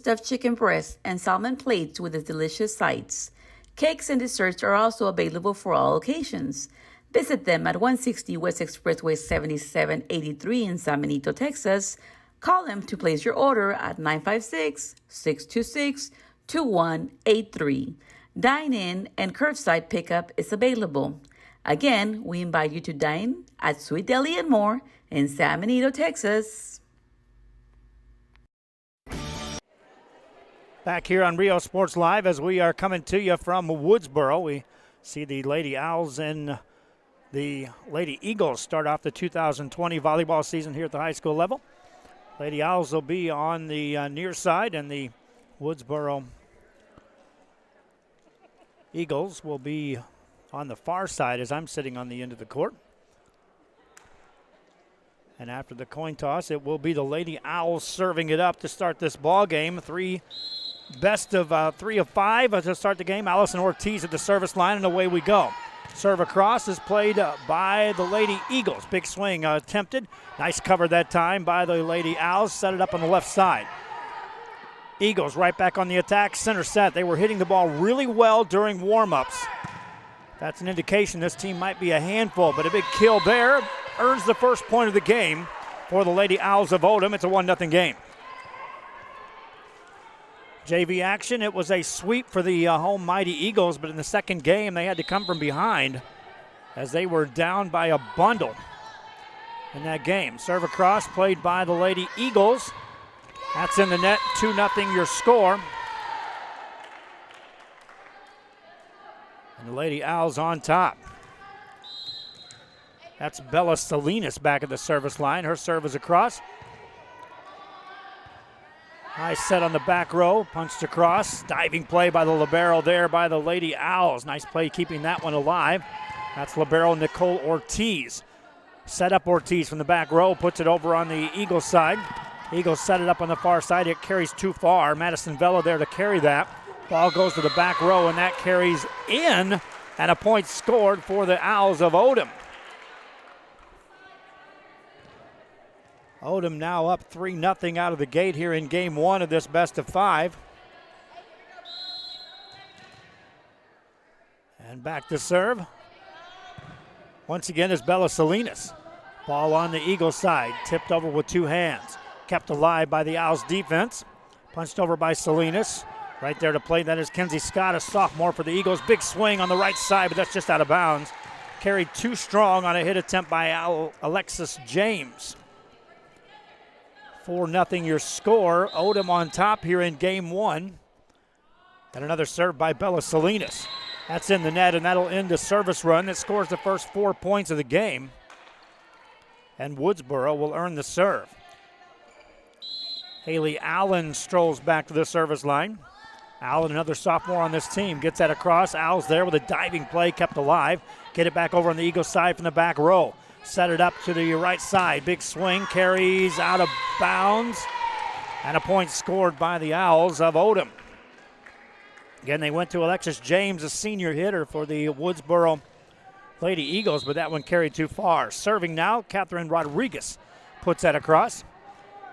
stuffed chicken breasts, and salmon plates with its delicious sides. Cakes and desserts are also available for all occasions. Visit them at 160 West Expressway 7783 in San Benito, Texas. Call them to place your order at 956-626-2183. Dine-in and curbside pickup is available. Again, we invite you to dine at Sweet Deli and More in San Benito, Texas. Back here on Rio Sports Live as we are coming to you from Woodsboro. We see the Lady Owls and the Lady Eagles start off the 2020 volleyball season here at the high school level. Lady Owls will be on the near side, and the Woodsboro Eagles will be on the far side as I'm sitting on the end of the court. And after the coin toss, it will be the Lady Owls serving it up to start this ball game. Best of 3 of 5 to start the game. Allison Ortiz at the service line, and away we go. Serve across is played by the Lady Eagles. Big swing attempted. Nice cover that time by the Lady Owls. Set it up on the left side. Eagles right back on the attack. Center set. They were hitting the ball really well during warm-ups. That's an indication this team might be a handful, but a big kill there earns the first point of the game for the Lady Owls of Odem. It's a 1-0 game. JV action, it was a sweep for the home Mighty Eagles, but in the second game they had to come from behind as they were down by a bundle in that game. Serve across played by the Lady Eagles. That's in the net, 2-0 your score. And the Lady Owls on top. That's Bella Salinas back at the service line. Her serve is across. Nice set on the back row, punched across. Diving play by the libero there by the Lady Owls. Nice play keeping that one alive. That's libero Nicole Ortiz. Set up Ortiz from the back row, puts it over on the Eagles side. Eagles set it up on the far side. It carries too far. Madison Vela there to carry that. Ball goes to the back row, and that carries in, and a point scored for the Owls of Odem. Odem now up 3-0 out of the gate here in game one of this best of 5. And back to serve. Once again is Bella Salinas. Ball on the Eagles side, tipped over with 2 hands. Kept alive by the Owls defense. Punched over by Salinas. Right there to play, that is Kenzie Scott, a sophomore for the Eagles. Big swing on the right side, but that's just out of bounds. Carried too strong on a hit attempt by Alexis James. 4-0 your score. Odem on top here in game one. And another serve by Bella Salinas. That's in the net, and that'll end a service run that scores the first 4 points of the game. And Woodsboro will earn the serve. Haley Allen strolls back to the service line. Allen, another sophomore on this team, gets that across. Owls there with a diving play, kept alive. Get it back over on the Eagles side from the back row. Set it up to the right side. Big swing, carries out of bounds. And a point scored by the Owls of Odem. Again, they went to Alexis James, a senior hitter for the Woodsboro Lady Eagles, but that one carried too far. Serving now, Catherine Rodriguez puts that across.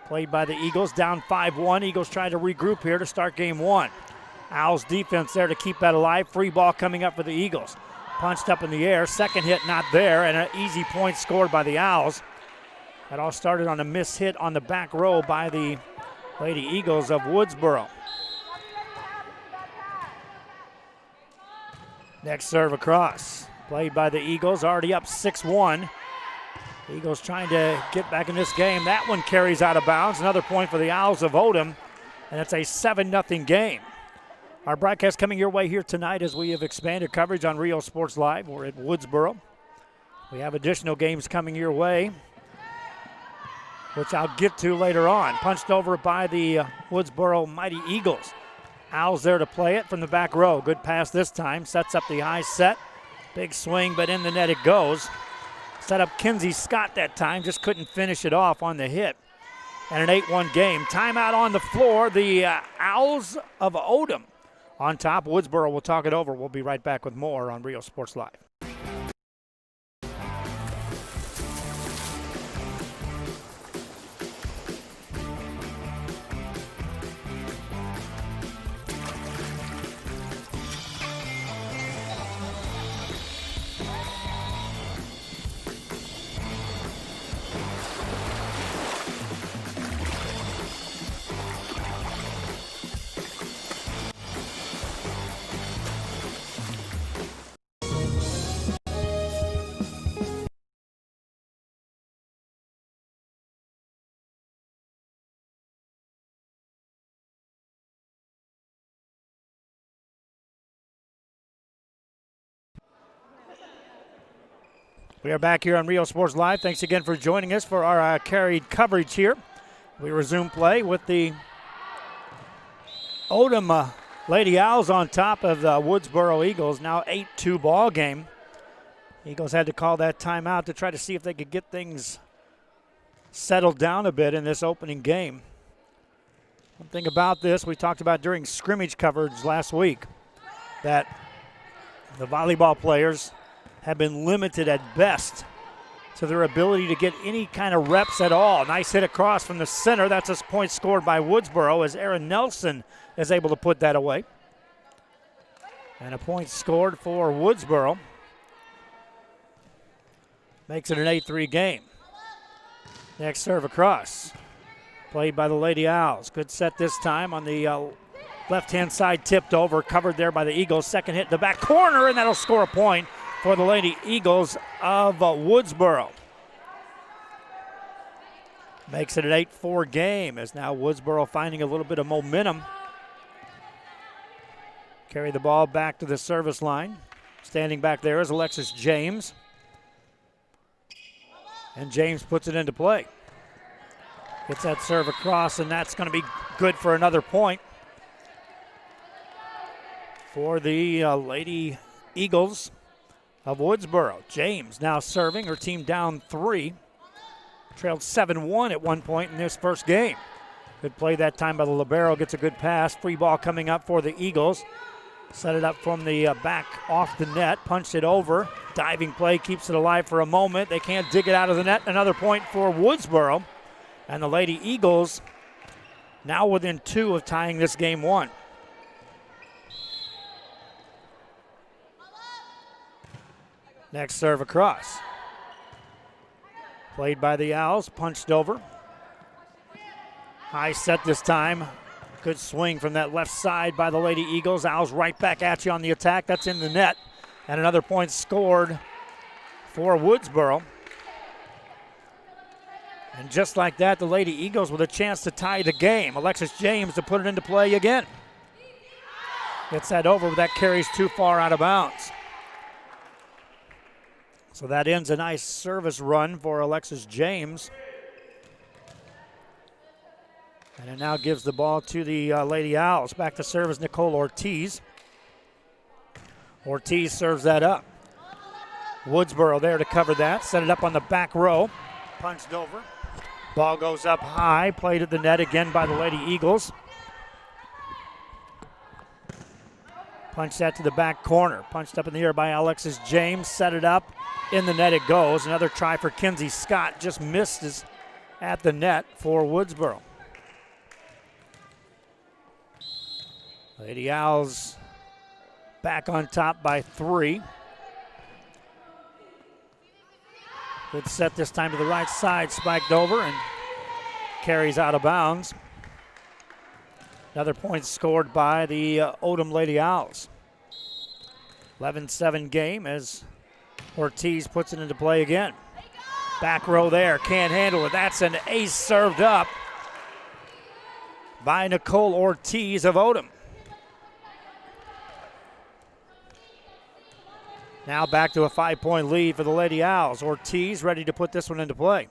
Played by the Eagles, down 5-1. Eagles trying to regroup here to start game one. Owls defense there to keep that alive. Free ball coming up for the Eagles. Punched up in the air. Second hit not there, and an easy point scored by the Owls. That all started on a miss hit on the back row by the Lady Eagles of Woodsboro. Next serve across. Played by the Eagles, already up 6-1. Eagles trying to get back in this game. That one carries out of bounds. Another point for the Owls of Odem, and it's a 7-0 game. Our broadcast coming your way here tonight as we have expanded coverage on Rio Sports Live. We're at Woodsboro. We have additional games coming your way, which I'll get to later on. Punched over by the Woodsboro Mighty Eagles. Owls there to play it from the back row. Good pass this time. Sets up the high set. Big swing, but in the net it goes. Set up Kenzie Scott that time. Just couldn't finish it off on the hit. And an 8-1 game. Timeout on the floor. The Owls of Odem on top. Woodsboro will talk it over. We'll be right back with more on Rio Sports Live. We are back here on Rio Sports Live. Thanks again for joining us for our carried coverage here. We resume play with the Odem Lady Owls on top of the Woodsboro Eagles. Now 8-2 ball game. Eagles had to call that timeout to try to see if they could get things settled down a bit in this opening game. One thing about this, we talked about during scrimmage coverage last week, that the volleyball players have been limited at best to their ability to get any kind of reps at all. Nice hit across from the center. That's a point scored by Woodsboro as Aaron Nelson is able to put that away. And a point scored for Woodsboro. Makes it an 8-3 game. Next serve across. Played by the Lady Owls. Good set this time on the left-hand side, tipped over, covered there by the Eagles. Second hit in the back corner, and that'll score a point for the Lady Eagles of Woodsboro. Makes it an 8-4 game as now Woodsboro finding a little bit of momentum. Carry the ball back to the service line. Standing back there is Alexis James. And James puts it into play. Gets that serve across, and that's going to be good for another point for the Lady Eagles of Woodsboro. James now serving, her team down 3. Trailed 7-1 at one point in this first game. Good play that time by the libero, gets a good pass. Free ball coming up for the Eagles. Set it up from the back off the net, punched it over. Diving play keeps it alive for a moment. They can't dig it out of the net. Another point for Woodsboro. And the Lady Eagles now within 2 of tying this game 1. Next serve across. Played by the Owls, punched over. High set this time. Good swing from that left side by the Lady Eagles. Owls right back at you on the attack. That's in the net. And another point scored for Woodsboro. And just like that, the Lady Eagles with a chance to tie the game. Alexis James to put it into play again. Gets that over, but that carries too far out of bounds. So that ends a nice service run for Alexis James. And it now gives the ball to the Lady Owls. Back to service, Nicole Ortiz. Ortiz serves that up. Woodsboro there to cover that. Set it up on the back row. Punched over. Ball goes up high. Played at the net again by the Lady Eagles. Punch that to the back corner. Punched up in the air by Alexis James. Set it up. In the net it goes. Another try for Kinsey Scott. Just missed at the net for Woodsboro. Lady Owls back on top by 3. Good set this time to the right side. Spiked over and carries out of bounds. Another point scored by the Odem Lady Owls. 11-7 game as Ortiz puts it into play again. Back row there, can't handle it. That's an ace served up by Nicole Ortiz of Odem. Now back to a 5-point lead for the Lady Owls. Ortiz ready to put this one into play.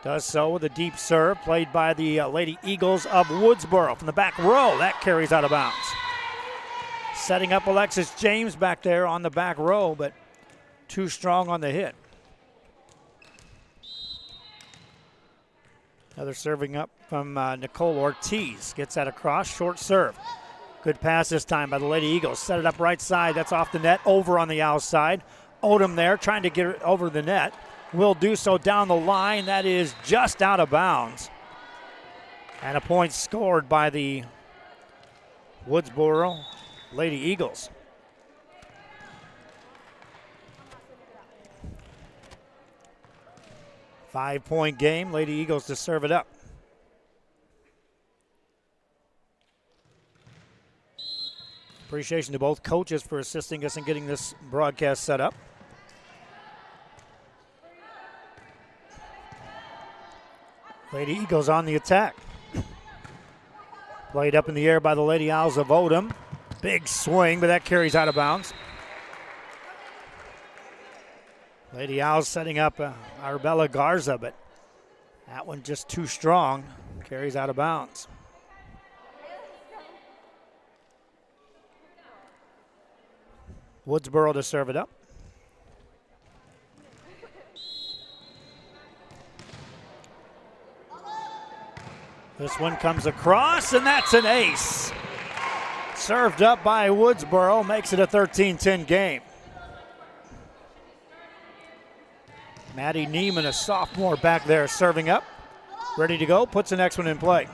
Does so with a deep serve played by the Lady Eagles of Woodsboro from the back row. That carries out of bounds. Setting up Alexis James back there on the back row, but too strong on the hit. Another serving up from Nicole Ortiz. Gets that across, short serve. Good pass this time by the Lady Eagles. Set it up right side. That's off the net, over on the outside. Odem there trying to get it over the net. Will do so down the line. That is just out of bounds. And a point scored by the Woodsboro Lady Eagles. Five-point game. Lady Eagles to serve it up. Appreciation to both coaches for assisting us in getting this broadcast set up. Lady Eagles on the attack. Played up in the air by the Lady Owls of Odem. Big swing, but that carries out of bounds. Lady Owls setting up Arbella Garza, but that one just too strong. Carries out of bounds. Woodsboro to serve it up. This one comes across, and that's an ace. Served up by Woodsboro, makes it a 13-10 game. Maddie Neiman, a sophomore back there, serving up. Ready to go, puts the next one in play.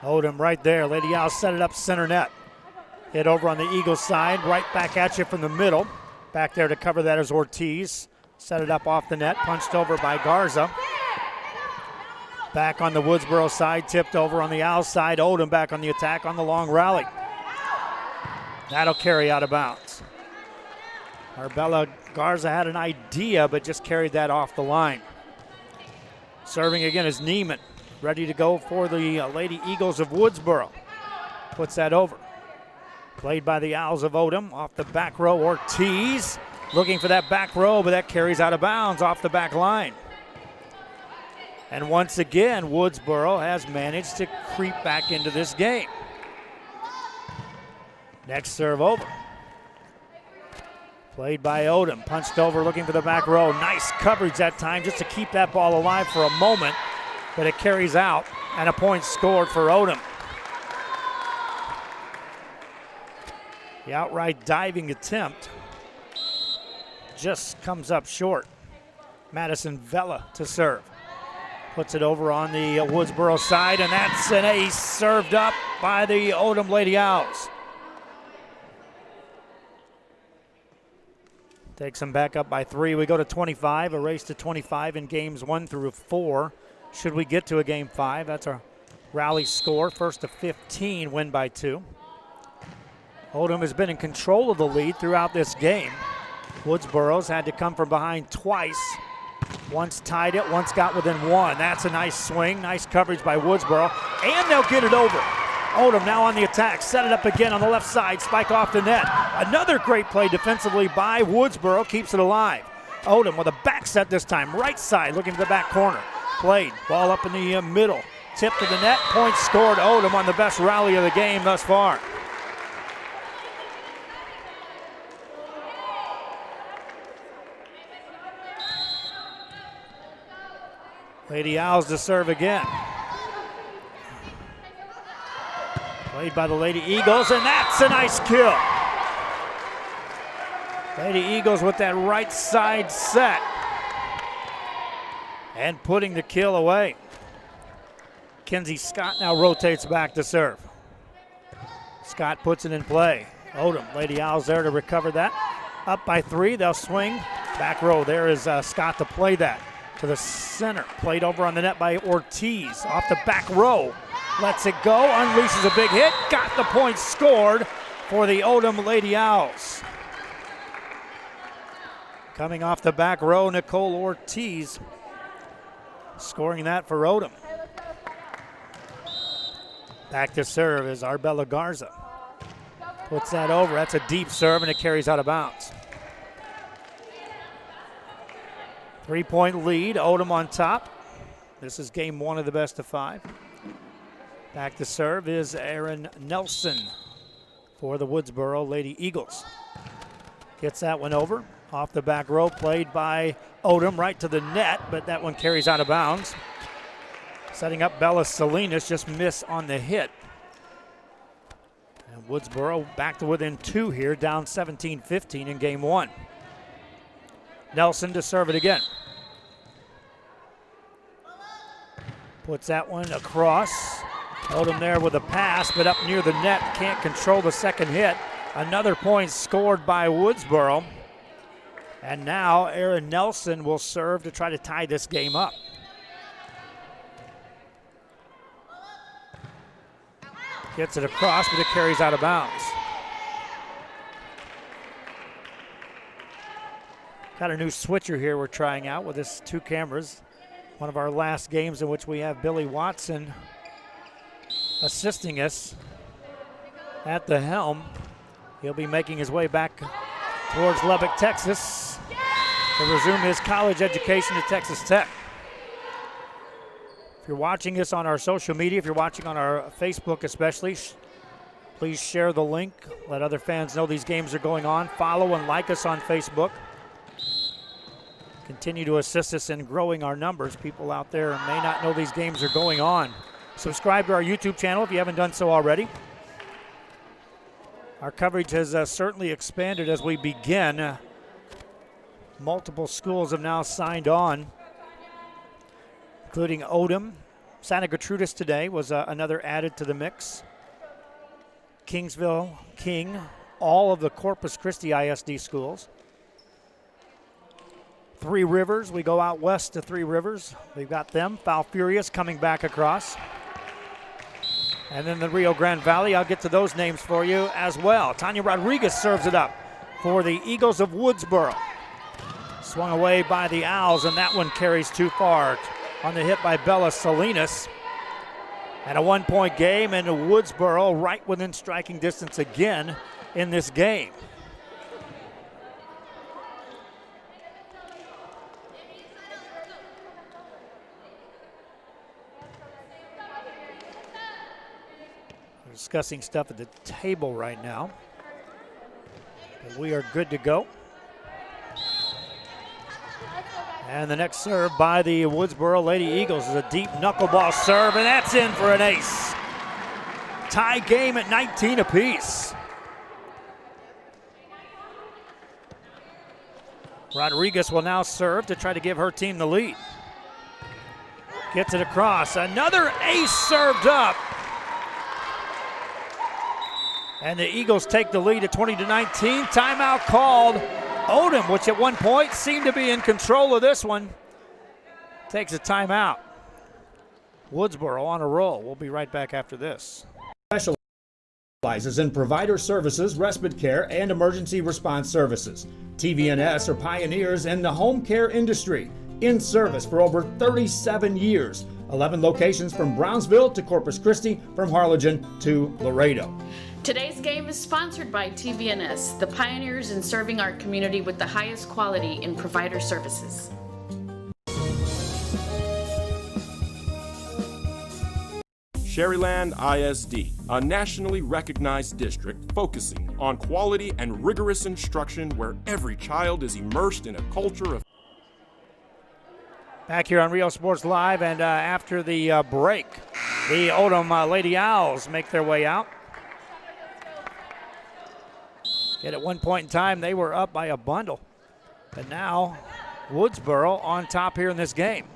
Odem right there. Lady Owls set it up center net. Hit over on the Eagles side, right back at you from the middle. Back there to cover that is Ortiz. Set it up off the net, punched over by Garza. Back on the Woodsboro side, tipped over on the Owls side. Odem back on the attack on the long rally. That'll carry out of bounds. Arbella Garza had an idea, but just carried that off the line. Serving again is Neiman. Ready to go for the Lady Eagles of Woodsboro. Puts that over. Played by the Owls of Odem. Off the back row, Ortiz. Looking for that back row, but that carries out of bounds off the back line. And once again, Woodsboro has managed to creep back into this game. Next serve over. Played by Odem, punched over, looking for the back row. Nice coverage that time just to keep that ball alive for a moment, but it carries out, and a point scored for Odem. The outright diving attempt just comes up short. Madison Vella to serve. Puts it over on the Woodsboro side, and that's an ace served up by the Odem Lady Owls. Takes them back up by 3. We go to 25, a race to 25 in games 1 through 4. Should we get to a game 5, that's our rally score. First to 15, win by 2. Odem has been in control of the lead throughout this game. Woodsboro's had to come from behind twice. Once tied it, once got within 1. That's a nice swing, nice coverage by Woodsboro, and they'll get it over. Odem now on the attack, set it up again on the left side, spike off the net. Another great play defensively by Woodsboro, keeps it alive. Odem with a back set this time, right side, looking for the back corner. Played, ball up in the middle, tip to the net, point scored. Odem on the best rally of the game thus far. Lady Owls to serve again. Played by the Lady Eagles, and that's a nice kill. Lady Eagles with that right side set. And putting the kill away. Kenzie Scott now rotates back to serve. Scott puts it in play. Odem, Lady Owls there to recover that. Up by 3, they'll swing. Back row, there is Scott to play that. To the center, played over on the net by Ortiz. Off the back row, lets it go, unleashes a big hit, got the point scored for the Odem Lady Owls. Coming off the back row, Nicole Ortiz scoring that for Odem. Back to serve is Arbella Garza. Puts that over, that's a deep serve, and it carries out of bounds. 3-point lead, Odem on top. This is game 1 of the best of 5. Back to serve is Erin Nelson for the Woodsboro Lady Eagles. Gets that one over. Off the back row, played by Odem right to the net, but that one carries out of bounds. Setting up Bella Salinas, just miss on the hit. And Woodsboro back to within 2 here, down 17-15 in game 1. Nelson to serve it again. Puts that one across. Odem there with a pass, but up near the net, can't control the second hit. Another point scored by Woodsboro. And now Erin Nelson will serve to try to tie this game up. Gets it across, but it carries out of bounds. Got a new switcher here we're trying out with this 2 cameras. One of our last games in which we have Billy Watson assisting us at the helm. He'll be making his way back towards Lubbock, Texas to resume his college education at Texas Tech. If you're watching this on our social media, if you're watching on our Facebook especially, please share the link. Let other fans know these games are going on. Follow and like us on Facebook. Continue to assist us in growing our numbers. People out there may not know these games are going on. Subscribe to our YouTube channel if you haven't done so already. Our coverage has certainly expanded as we begin. Multiple schools have now signed on, including Odem. Santa Gertrudis today was another added to the mix. Kingsville, King, all of the Corpus Christi ISD schools. Three Rivers, we go out west to Three Rivers. We've got them. Falfurrias coming back across. And then the Rio Grande Valley, I'll get to those names for you as well. Tanya Rodriguez serves it up for the Eagles of Woodsboro. Swung away by the Owls, and that one carries too far on the hit by Bella Salinas. And a 1-point game, and Woodsboro right within striking distance again in this game. We're discussing stuff at the table right now. But we are good to go. And the next serve by the Woodsboro Lady Eagles is a deep knuckleball serve, and that's in for an ace. Tie game at 19 apiece. Rodriguez will now serve to try to give her team the lead. Gets it across. Another ace served up. And the Eagles take the lead at 20-19. Timeout called. Odem, which at one point seemed to be in control of this one, takes a timeout. Woodsboro on a roll. We'll be right back after this. Specializes in provider services, respite care, and emergency response services. TVNS are pioneers in the home care industry, in service for over 37 years. 11 locations from Brownsville to Corpus Christi, from Harlingen to Laredo. Today's game is sponsored by TVNS, the pioneers in serving our community with the highest quality in provider services. Sherryland ISD, a nationally recognized district focusing on quality and rigorous instruction where every child is immersed in a culture of. Back here on Rio Sports Live, and after the break, the Odem Lady Owls make their way out. Yet at one point in time, they were up by a bundle. But now, Woodsboro on top here in this game.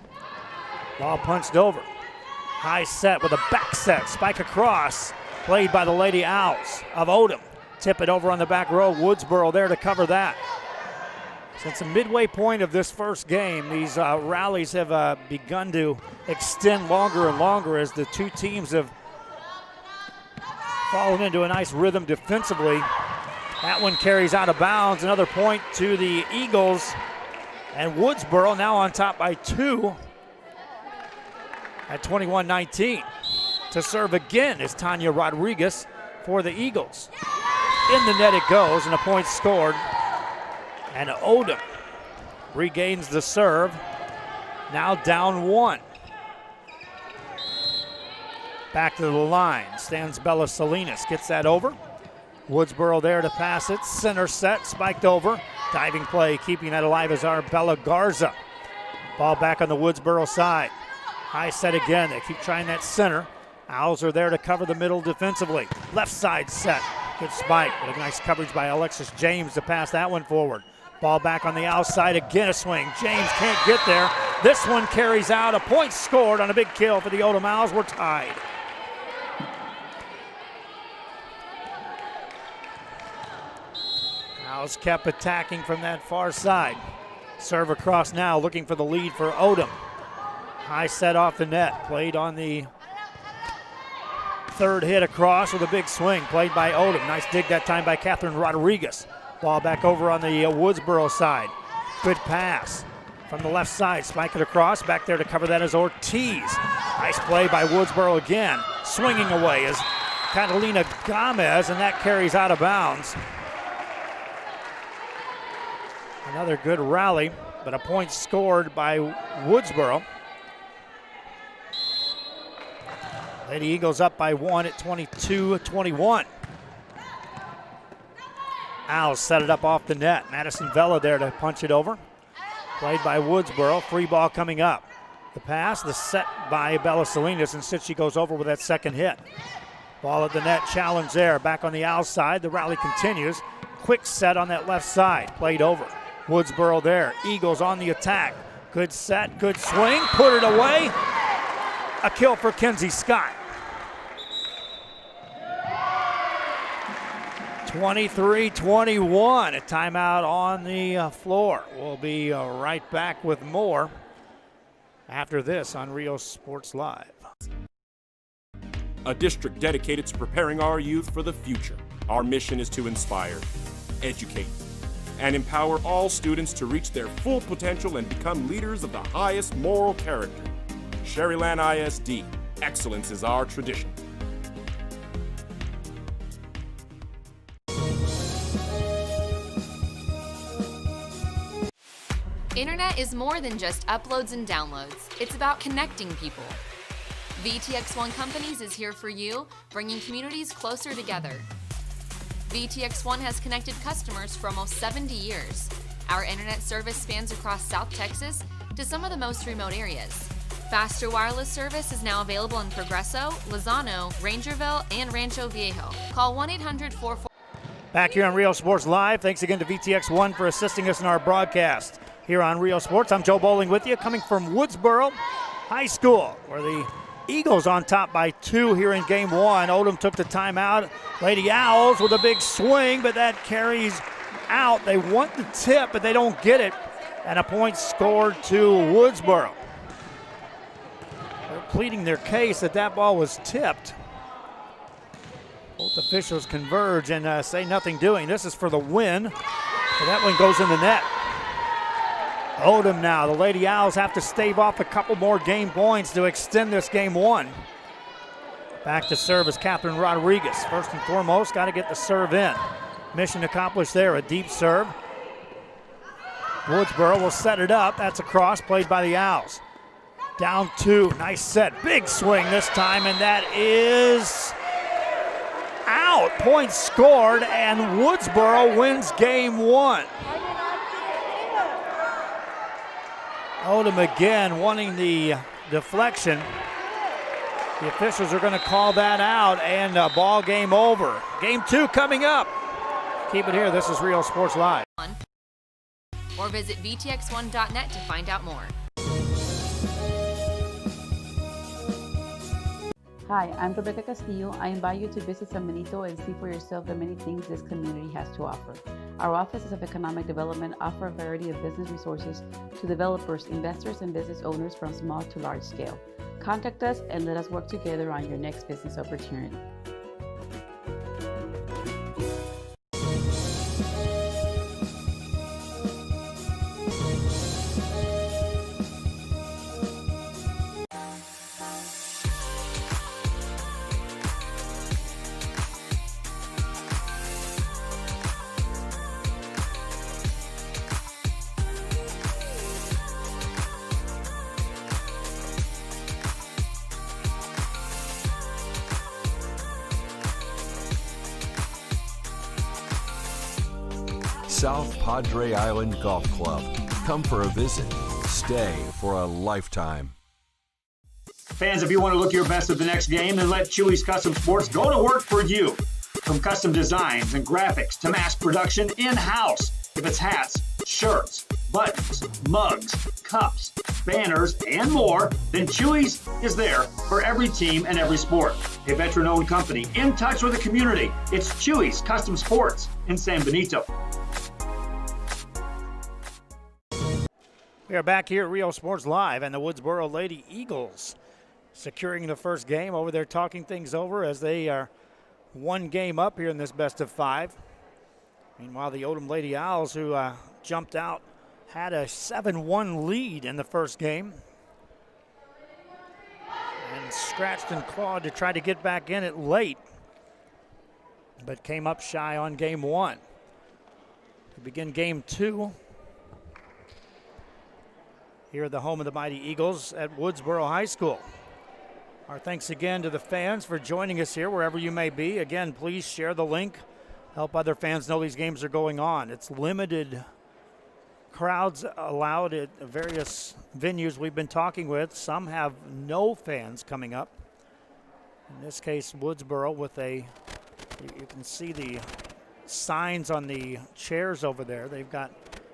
Ball punched over. High set with a back set. Spike across. Played by the Lady Owls of Odem. Tip it over on the back row. Woodsboro there to cover that. Since the midway point of this first game, these rallies have begun to extend longer and longer as the two teams have fallen into a nice rhythm defensively. That one carries out of bounds. Another point to the Eagles. And Woodsboro now on top by 2 at 21-19. To serve again is Tanya Rodriguez for the Eagles. In the net it goes, and a point scored. And Odem regains the serve. Now down 1. Back to the line. Stands Bella Salinas. Gets that over. Woodsboro there to pass it. Center set, spiked over. Diving play, keeping that alive is our Bella Garza. Ball back on the Woodsboro side. High set again. They keep trying that center. Owls are there to cover the middle defensively. Left side set. Good spike. But a nice coverage by Alexis James to pass that one forward. Ball back on the outside. Again a swing. James can't get there. This one carries out. A point scored on a big kill for the Odem Owls. We're tied. Owls kept attacking from that far side. Serve across now, looking for the lead for Odem. High set off the net, played on the third hit across with a big swing, played by Odem. Nice dig that time by Catherine Rodriguez. Ball back over on the Woodsboro side. Good pass from the left side, spike it across. Back there to cover that is Ortiz. Nice play by Woodsboro again. Swinging away is Catalina Gomez, and that carries out of bounds. Another good rally but a point scored by Woodsboro. Lady Eagles up by 1 at 22-21. Owls set it up off the net. Madison Vela there to punch it over. Played by Woodsboro. Free ball coming up. The pass, the set by Bella Salinas, and Sitchy goes over with that second hit. Ball at the net, challenge there. Back on the Owls side, the rally continues. Quick set on that left side, played over. Woodsboro there, Eagles on the attack. Good set, good swing, put it away. A kill for Kenzie Scott. 23-21, a timeout on the floor. We'll be right back with more after this on Rio Sports Live. A district dedicated to preparing our youth for the future. Our mission is to inspire, educate, and empower all students to reach their full potential and become leaders of the highest moral character. Sherryland ISD, excellence is our tradition. Internet is more than just uploads and downloads. It's about connecting people. VTX1 Companies is here for you, bringing communities closer together. VTX1 has connected customers for almost 70 years. Our internet service spans across South Texas to some of the most remote areas. Faster wireless service is now available in Progreso, Lozano, Rangerville, and Rancho Viejo. Call 1-800-44... Back here on Rio Sports Live, thanks again to VTX1 for assisting us in our broadcast. Here on Rio Sports, I'm Joe Bowling with you, coming from Woodsboro High School, where the Eagles on top by 2 here in game 1. Odem took the timeout. Lady Owls with a big swing, but that carries out. They want the tip, but they don't get it. And a point scored to Woodsboro. They're pleading their case that that ball was tipped. Both officials converge and say nothing doing. This is for the win. So that one goes in the net. Odem now. The Lady Owls have to stave off a couple more game points to extend this game 1. Back to serve is Catherine Rodriguez. First and foremost, got to get the serve in. Mission accomplished there, a deep serve. Woodsboro will set it up. That's a cross played by the Owls. Down 2, nice set. Big swing this time, and that is out. Points scored, and Woodsboro wins game 1. Odem again wanting the deflection. The officials are going to call that out, and ball game over. Game 2 coming up. Keep it here. This is Rio Sports Live. Or visit VTX1.net to find out more. Hi, I'm Rebecca Castillo. I invite you to visit San Benito and see for yourself the many things this community has to offer. Our offices of economic development offer a variety of business resources to developers, investors, and business owners from small to large scale. Contact us and let us work together on your next business opportunity. South Padre Island Golf Club. Come for a visit. Stay for a lifetime. Fans, if you want to look your best at the next game, then let Chewy's Custom Sports go to work for you. From custom designs and graphics to mass production in-house. If it's hats, shirts, buttons, mugs, cups, banners, and more, then Chewy's is there for every team and every sport. A veteran-owned company in touch with the community. It's Chewy's Custom Sports in San Benito. We are back here at Rio Sports Live, and the Woodsboro Lady Eagles securing the first game over there, talking things over as they are one game up here in this best of 5. Meanwhile, the Odem Lady Owls, who jumped out, had a 7-1 lead in the first game and scratched and clawed to try to get back in it late, but came up shy on game 1. To begin game 2, here at the home of the Mighty Eagles at Woodsboro High School. Our thanks again to the fans for joining us here wherever you may be. Again, please share the link. Help other fans know these games are going on. It's limited crowds allowed at various venues we've been talking with. Some have no fans coming up. In this case, Woodsboro with you can see the signs on the chairs over there. They've got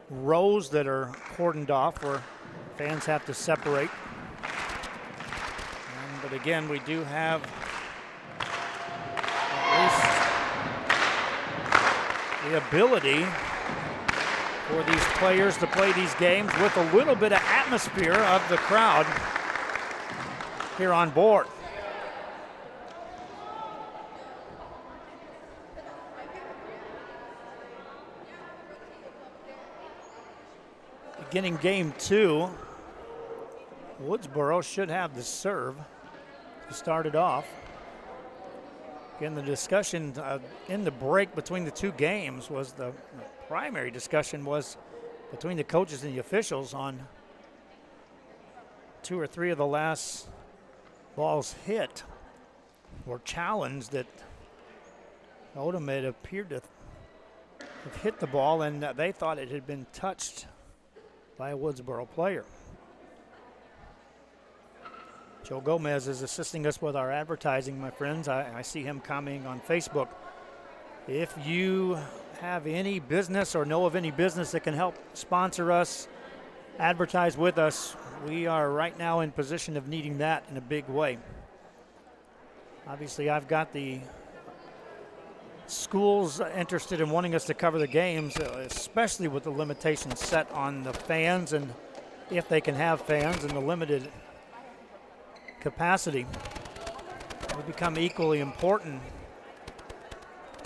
rows that are cordoned off where fans have to separate. But again, we do have at least the ability for these players to play these games with a little bit of atmosphere of the crowd here on board. Beginning game 2, Woodsboro should have the serve to start it off. Again, the discussion in the break between the two games was the primary discussion was between the coaches and the officials on 2 or 3 of the last balls hit or challenged that Odem had appeared to have hit the ball, and they thought it had been touched by a Woodsboro player. Joe Gomez is assisting us with our advertising, my friends. I see him commenting on Facebook. If you have any business or know of any business that can help sponsor us, advertise with us, we are right now in position of needing that in a big way. Obviously, I've got the schools interested in wanting us to cover the games, especially with the limitations set on the fans and if they can have fans and the limited capacity. Will become equally important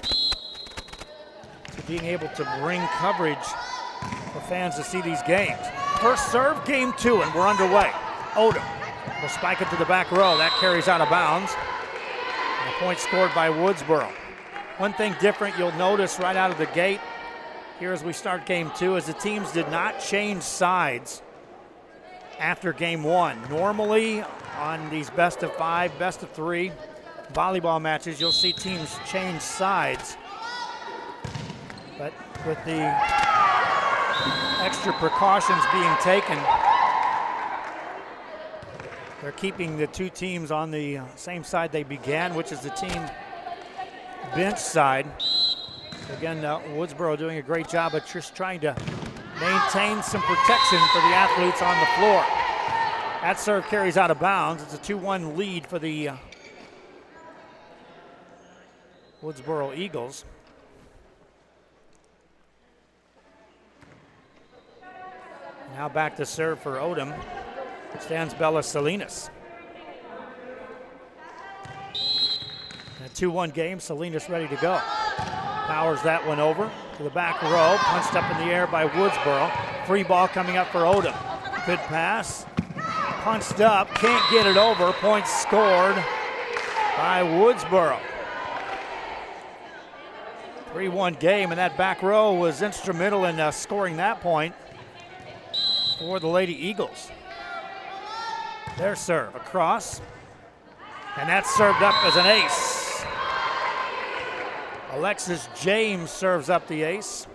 to being able to bring coverage for fans to see these games. First serve, game 2, and we're underway. Odem will spike it to the back row. That carries out of bounds. And a point scored by Woodsboro. One thing different you'll notice right out of the gate here as we start game 2 is the teams did not change sides after game 1. Normally on these best of 5, best of 3 volleyball matches, you'll see teams change sides. But with the extra precautions being taken, they're keeping the two teams on the same side they began, which is the team bench side. Again, Woodsboro doing a great job of just trying to maintain some protection for the athletes on the floor. That serve carries out of bounds. It's a 2-1 lead for the Woodsboro Eagles. Now back to serve for Odem. Stands Bella Salinas. A 2-1 game, Salinas ready to go. Powers that one over to the back row, punched up in the air by Woodsboro. Free ball coming up for Odem. Good pass, punched up, can't get it over. Point scored by Woodsboro. 3-1 game, and that back row was instrumental in scoring that point for the Lady Eagles. Their serve across, and that's served up as an ace. Alexis James serves up the ace.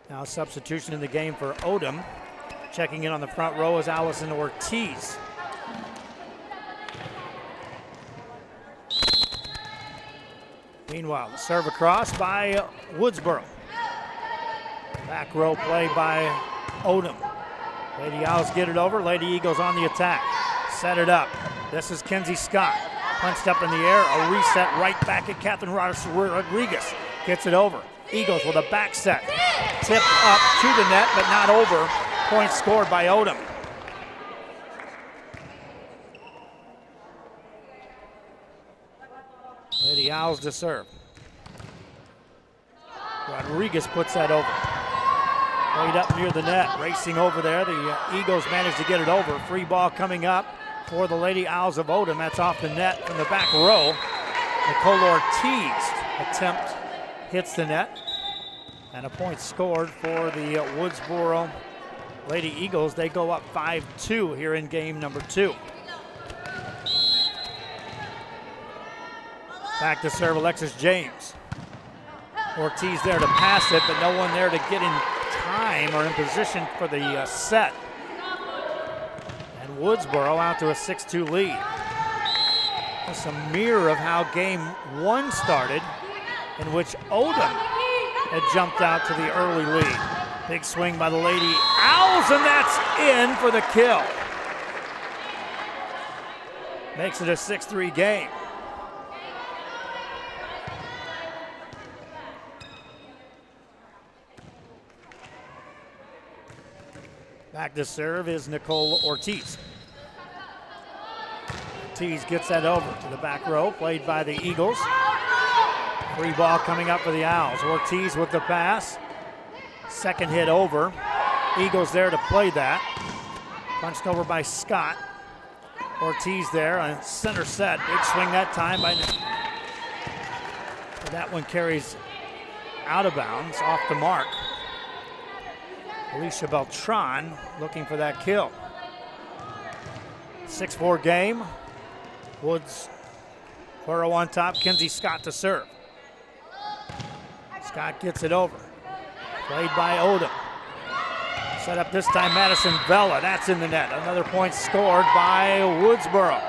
Now substitution in the game for Odem. Checking in on the front row is Allison Ortiz. Meanwhile, the serve across by Woodsboro. Back row play by Odem. Lady Owls get it over. Lady Eagles on the attack. Set it up. This is Kenzie Scott. Punched up in the air. A reset right back at Catherine Rodriguez. Gets it over. Eagles with a back set. Tip up to the net, but not over. Point scored by Odem. Lady Owls to serve. Rodriguez puts that over. Laid up near the net, racing over there. The Eagles managed to get it over. Free ball coming up for the Lady Owls of Odem. That's off the net from the back row. Nicole Ortiz attempt hits the net. And a point scored for the Woodsboro Lady Eagles. They go up 5-2 here in game number 2. Back to serve Alexis James. Ortiz there to pass it, but no one there to get in time or in position for the set. And Woodsboro out to a 6-2 lead. That's a mirror of how game 1 started, in which Odem had jumped out to the early lead. Big swing by the Lady Owls, and that's in for the kill. Makes it a 6-3 game. Back to serve is Nicole Ortiz. Ortiz gets that over to the back row, played by the Eagles. Free ball coming up for the Owls. Ortiz with the pass. Second hit over. Eagles there to play that. Punched over by Scott. Ortiz there on center set. Big swing that time. That one carries out of bounds, off the mark. Alicia Beltran looking for that kill. 6-4 game. Woodsboro on top. Kinsey Scott to serve. Scott gets it over. Played by Odem. Set up this time Madison Vella. That's in the net. Another point scored by Woodsboro.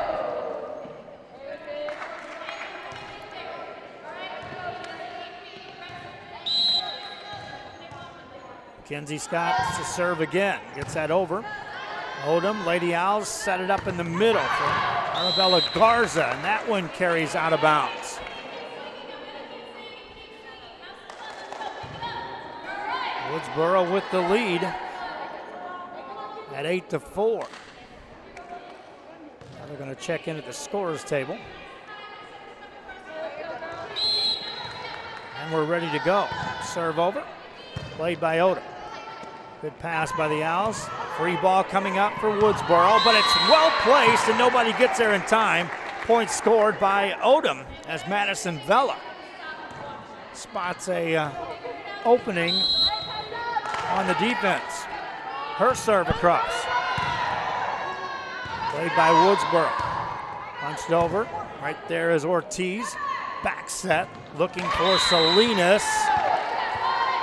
Kinsey Scott to serve again. Gets that over. Odem, Lady Owls set it up in the middle for Arabella Garza, and that one carries out of bounds. Woodsboro with the lead at 8-4. Now they're going to check in at the scorers table. And we're ready to go. Serve over. Played by Odem. Good pass by the Owls. Free ball coming up for Woodsboro, but it's well placed and nobody gets there in time. Point scored by Odem as Madison Vella spots a opening on the defense. Her serve across. Played by Woodsboro. Punched over. Right there is Ortiz. Back set. Looking for Salinas.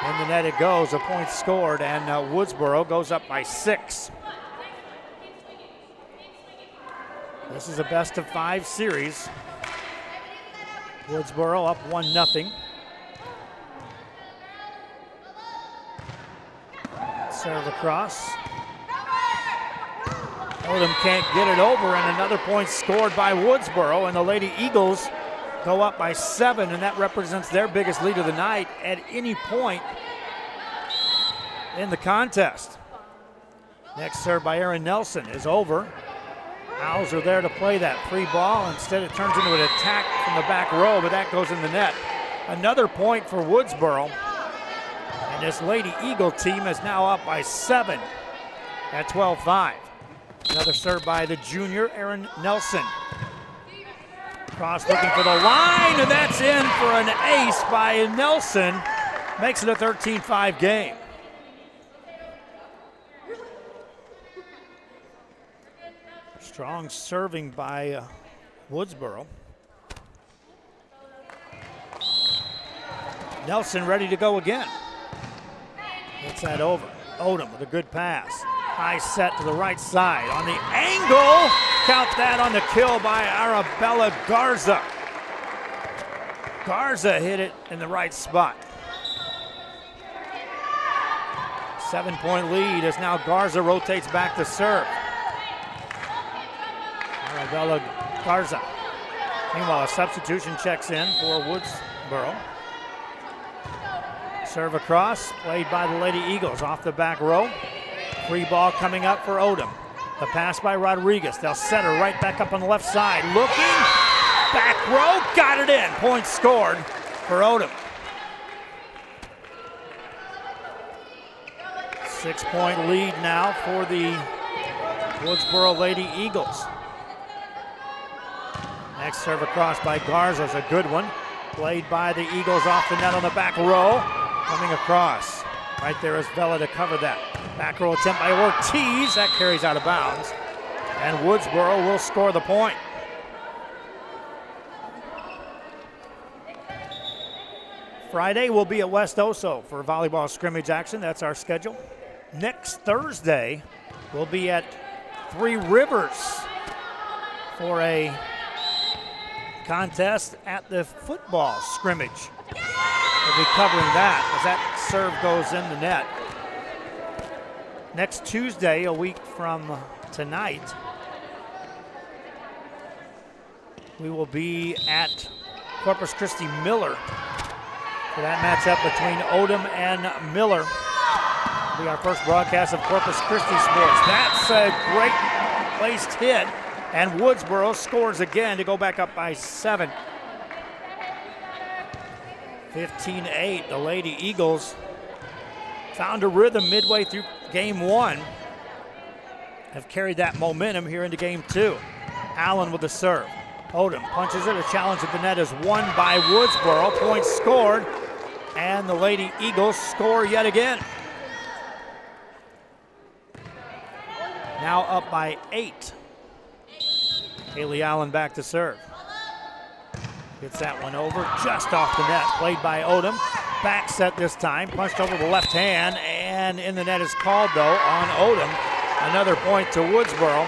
In the net it goes. A point scored, and Woodsboro goes up by 6. This is a best-of-5 series. Woodsboro up 1-0. Serve across. Odem can't get it over, and another point scored by Woodsboro, and the Lady Eagles go up by 7, and that represents their biggest lead of the night at any point in the contest. Next serve by Aaron Nelson is over. Owls are there to play that free ball. Instead it turns into an attack from the back row, but that goes in the net. Another point for Woodsboro. And this Lady Eagle team is now up by 7 at 12-5. Another serve by the junior, Aaron Nelson. Cross looking for the line, and that's in for an ace by Nelson. Makes it a 13-5 game. Strong serving by Woodsboro. Nelson ready to go again. Gets that over. Odem with a good pass. High set to the right side. On the angle. Count that on the kill by Arabella Garza. Garza hit it in the right spot. 7-point lead as now Garza rotates back to serve. Arabella Garza. Meanwhile, a substitution checks in for Woodsboro. Serve across, played by the Lady Eagles off the back row. Free ball coming up for Odem. The pass by Rodriguez. They'll set her right back up on the left side. Looking, back row, got it in. Point scored for Odem. 6-point lead now for the Woodsboro Lady Eagles. Next serve across by Garza is a good one. Played by the Eagles off the net on the back row. coming across. Right there is Vela to cover that. Back row attempt by Ortiz. That carries out of bounds. And Woodsboro will score the point. Friday we'll be at West Oso for volleyball scrimmage action. That's our schedule. Next Thursday we'll be at Three Rivers for a contest at the football scrimmage. We'll be covering that as that serve goes in the net. Next Tuesday, a week from tonight, we will be at Corpus Christi Miller for that matchup between Odem and Miller. It'll be our first broadcast of Corpus Christi sports. That's a great placed hit, and Woodsboro scores again to go back up by 7. 15-8, the Lady Eagles found a rhythm midway through game 1. Have carried that momentum here into game 2. Allen with the serve. Odem punches it. A challenge at the net is won by Woodsboro. Points scored, and the Lady Eagles score yet again. Now up by 8. Haley Allen back to serve. Gets that one over just off the net. Played by Odem. Back set this time. Punched over the left hand, and in the net is called, though, on Odem. Another point to Woodsboro.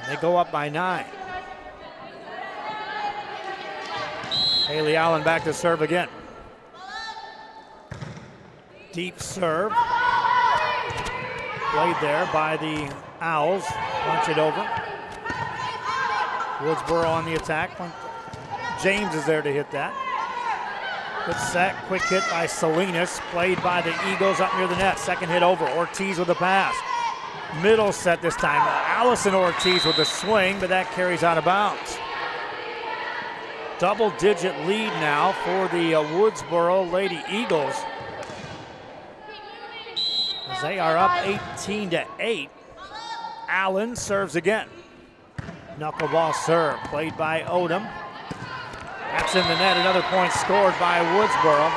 And they go up by 9. Haley Allen back to serve again. Deep serve. Played there by the Owls. Punch it over. Woodsboro on the attack. James is there to hit that. Good set, quick hit by Salinas. Played by the Eagles up near the net. Second hit over. Ortiz with the pass. Middle set this time. Allison Ortiz with the swing, but that carries out of bounds. Double-digit lead now for the Woodsboro Lady Eagles, as they are up 18-8. Allen serves again. Knuckleball serve, played by Odem. That's in the net. Another point scored by Woodsboro.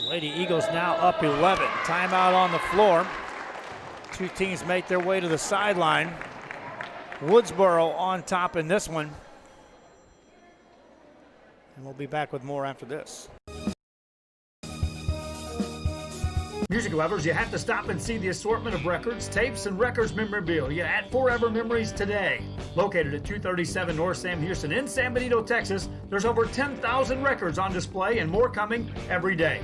Lady Eagles now up 11. Timeout on the floor. Two teams make their way to the sideline. Woodsboro on top in this one. And we'll be back with more after this. Music lovers, you have to stop and see the assortment of records, tapes, and records memorabilia at Forever Memories today. Located at 237 North Sam Houston in San Benito, Texas, there's over 10,000 records on display and more coming every day.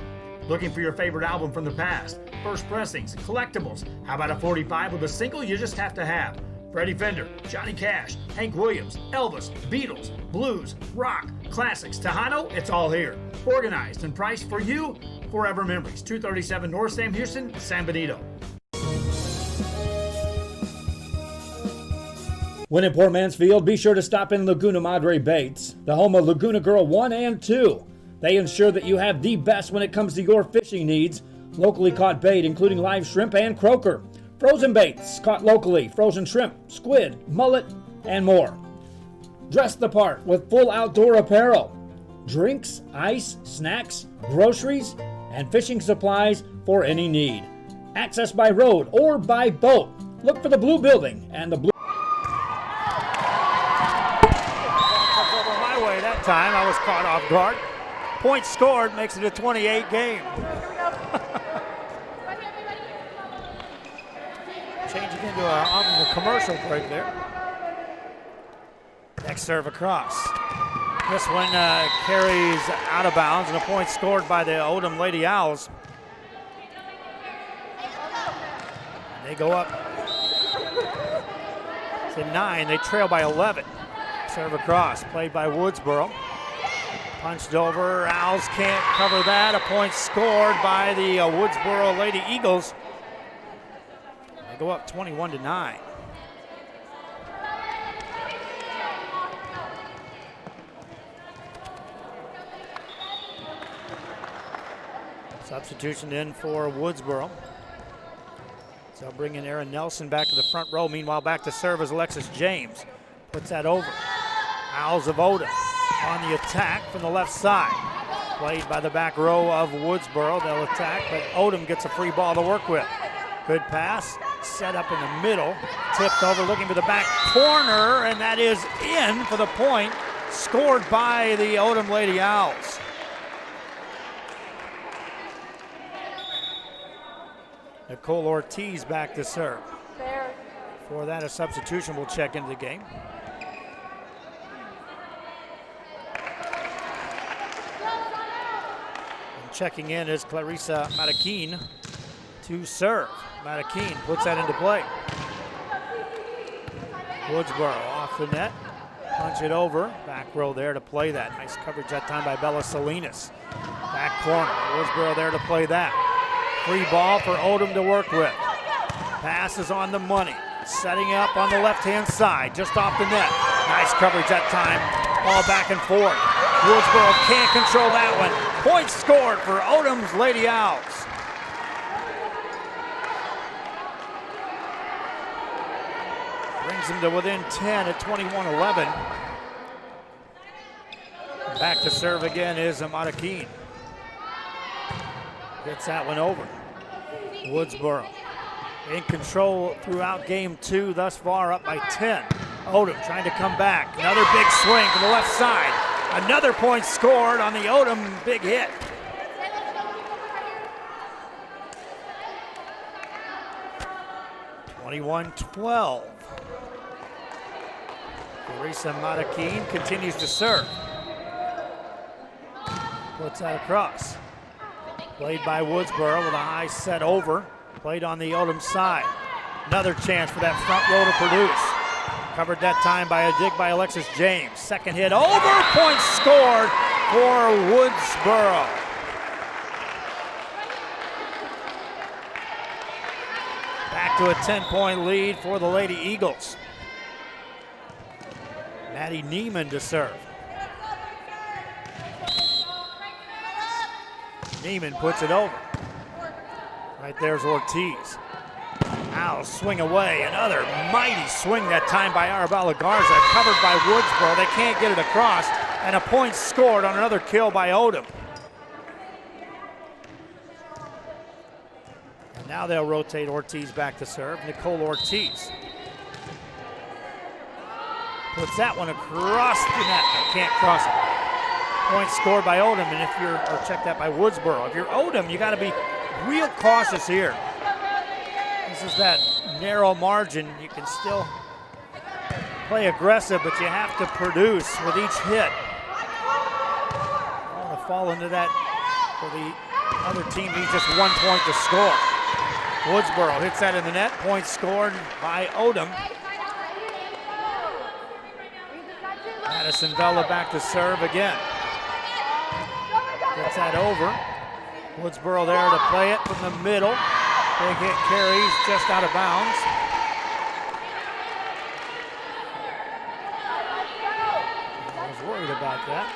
Looking for your favorite album from the past, first pressings, collectibles? How about a 45 with a single you just have to have? Freddie Fender, Johnny Cash, Hank Williams, Elvis, Beatles, blues, rock, classics, Tejano, it's all here. Organized and priced for you. Forever Memories, 237 North Sam Houston, San Benito. When in Port Mansfield, be sure to stop in Laguna Madre Baits, the home of Laguna Girl 1 and 2. They ensure that you have the best when it comes to your fishing needs. Locally caught bait, including live shrimp and croaker. Frozen baits, caught locally, frozen shrimp, squid, mullet, and more. Dress the part with full outdoor apparel. Drinks, ice, snacks, groceries, and fishing supplies for any need. Access by road or by boat. Look for the blue building and the blue. Comes over my way that time. I was caught off guard. Point scored makes it a 28 game. Changing into a commercial break there. Next serve across. This one carries out of bounds, and a point scored by the Odem Lady Owls. They go up to 9. They trail by 11. Serve across, played by Woodsboro. Punched over. Owls can't cover that. A point scored by the Woodsboro Lady Eagles. They go up 21-9. Substitution in for Woodsboro. So bringing Aaron Nelson back to the front row. Meanwhile, back to serve is Alexis James. Puts that over. Owls of Odem. on the attack from the left side. Played by the back row of Woodsboro. They'll attack, but Odem gets a free ball to work with. Good pass, set up in the middle, tipped over, looking for the back corner, and that is in for the point, scored by the Odem Lady Owls. Nicole Ortiz back to serve. For that, a substitution will check into the game. And checking in is Clarissa Mataquin to serve. Mataquin puts that into play. Woodsboro off the net. Punch it over. Back row there to play that. Nice coverage that time by Bella Salinas. Back corner. Woodsboro there to play that. Free ball for Odem to work with. Pass is on the money. Setting up on the left-hand side, just off the net. Nice coverage that time. Ball back and forth. Woodsboro can't control that one. Point scored for Odem's Lady Owls. Brings them to within 10 at 21-11. Back to serve again is Mataquin. Gets that one over. Woodsboro in control throughout game 2 thus far, up by 10. Odem trying to come back. Another big swing to the left side. Another point scored on the Odem big hit. (21-12). Clarissa Mataquin continues to serve. Puts that across. Played by Woodsboro with a high set over. Played on the Odem side. Another chance for that front row to produce. Covered that time by a dig by Alexis James. Second hit over. Point scored for Woodsboro. Back to a 10-point lead for the Lady Eagles. Maddie Neiman to serve. Neiman puts it over. Right there's Ortiz. Owls swing away. Another mighty swing that time by Arabella Garza. Covered by Woodsboro. They can't get it across. And a point scored on another kill by Odem. And now they'll rotate Ortiz back to serve. Nicole Ortiz puts that one across the net. Can't cross it. Point scored by Odem, and if you're, or check that by Woodsboro. If you're Odem, you got to be real cautious here. This is that narrow margin. You can still play aggressive, but you have to produce with each hit. Don't want to fall into that for the other team needs just 1 point to score. Woodsboro hits that in the net. Point scored by Odem. Madison Vella back to serve again. Gets that over. Woodsboro there to play it from the middle. Big hit carries just out of bounds. I was worried about that.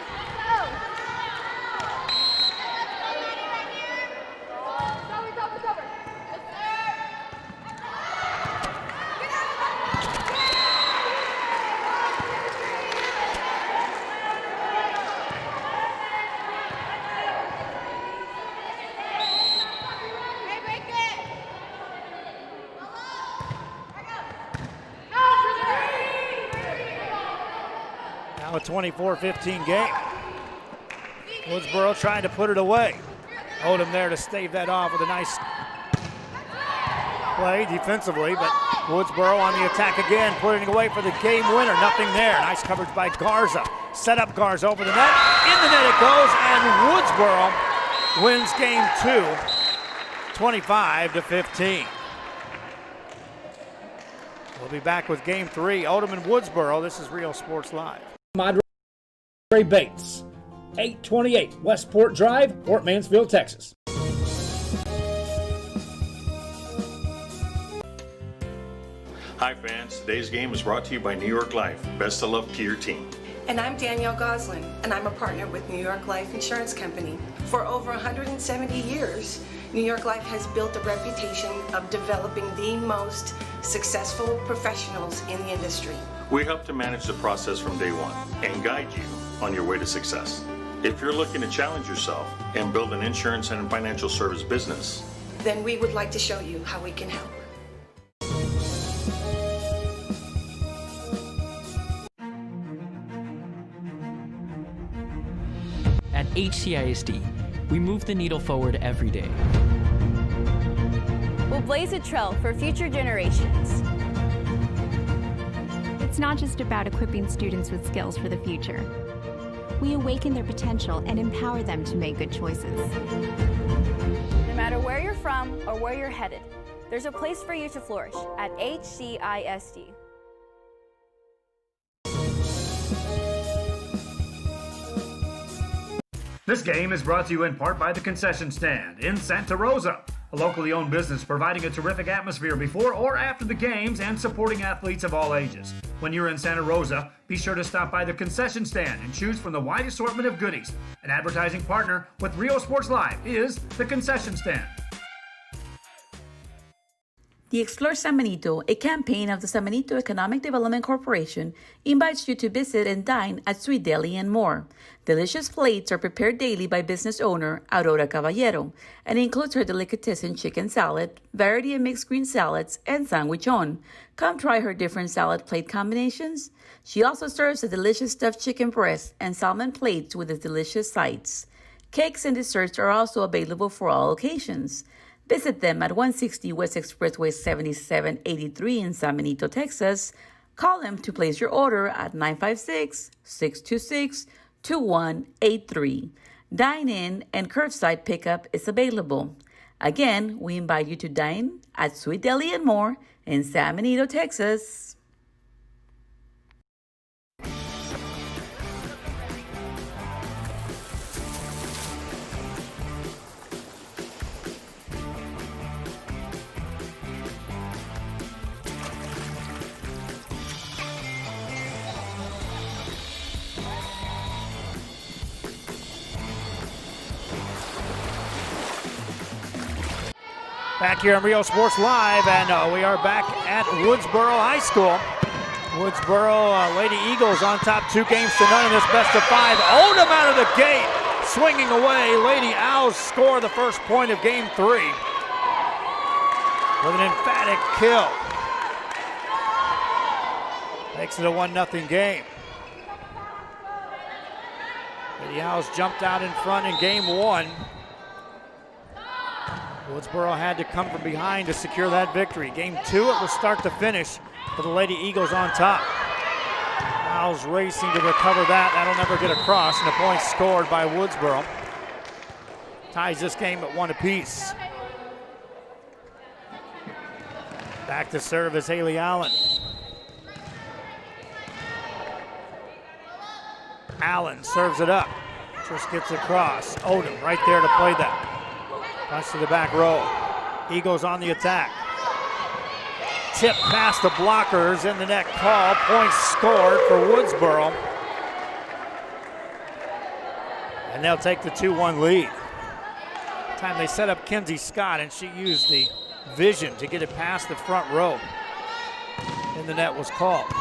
Now a 24-15 game. Woodsboro trying to put it away. Odem there to stave that off with a nice play defensively, but Woodsboro on the attack again, putting it away for the game winner. Nothing there. Nice coverage by Garza. Set up Garza over the net. In the net it goes, and Woodsboro wins game 2, 25-15. We'll be back with game 3. Odem and Woodsboro. This is Real Sports Live. Madre Bates, 828 Westport Drive, Fort Mansfield, Texas. Hi fans, today's game is brought to you by New York Life. Best of luck to your team. And I'm Danielle Goslin, and I'm a partner with New York Life Insurance Company. For over 170 years, New York Life has built a reputation of developing the most successful professionals in the industry. We help to manage the process from day one and guide you on your way to success. If you're looking to challenge yourself and build an insurance and financial service business, then we would like to show you how we can help. At HCISD, we move the needle forward every day. We'll blaze a trail for future generations. It's not just about equipping students with skills for the future. We awaken their potential and empower them to make good choices. No matter where you're from or where you're headed, there's a place for you to flourish at HCISD. This game is brought to you in part by the Concession Stand in Santa Rosa, a locally owned business providing a terrific atmosphere before or after the games and supporting athletes of all ages. When you're in Santa Rosa, be sure to stop by the Concession Stand and choose from the wide assortment of goodies. An advertising partner with Rio Sports Live is the Concession Stand. The Explore San Benito, a campaign of the San Benito Economic Development Corporation, invites you to visit and dine at Sweet Deli and More. Delicious plates are prepared daily by business owner Aurora Caballero and includes her delicatessen chicken salad, variety of mixed green salads, and sandwichon. Come try her different salad plate combinations. She also serves a delicious stuffed chicken breast and salmon plates with its delicious sides. Cakes and desserts are also available for all occasions. Visit them at 160 West Expressway 7783 in San Benito, Texas. Call them to place your order at 956-626-2183. Dine-in and curbside pickup is available. Again, we invite you to dine at Sweet Deli and More in San Benito, Texas. Back here on Rio Sports Live, and we are back at Woodsboro High School. Woodsboro Lady Eagles on top 2 games to none in this best of 5. Odem out of the gate, swinging away. Lady Owls score the first point of game 3 with an emphatic kill. Makes it a 1-0 game. Lady Owls jumped out in front in game 1. Woodsboro had to come from behind to secure that victory. Game 2, it was start to finish for the Lady Eagles on top. Owls racing to recover that. That'll never get across, and a point scored by Woodsboro. Ties this game at 1 apiece. Back to serve is Haley Allen. Allen serves it up. Just gets across. Odem right there to play that. Pass to the back row. Eagles on the attack. Tip past the blockers in the net call. Points scored for Woodsboro. And they'll take the 2-1 lead. Time they set up Kinsey Scott, and she used the vision to get it past the front row. And the net was called.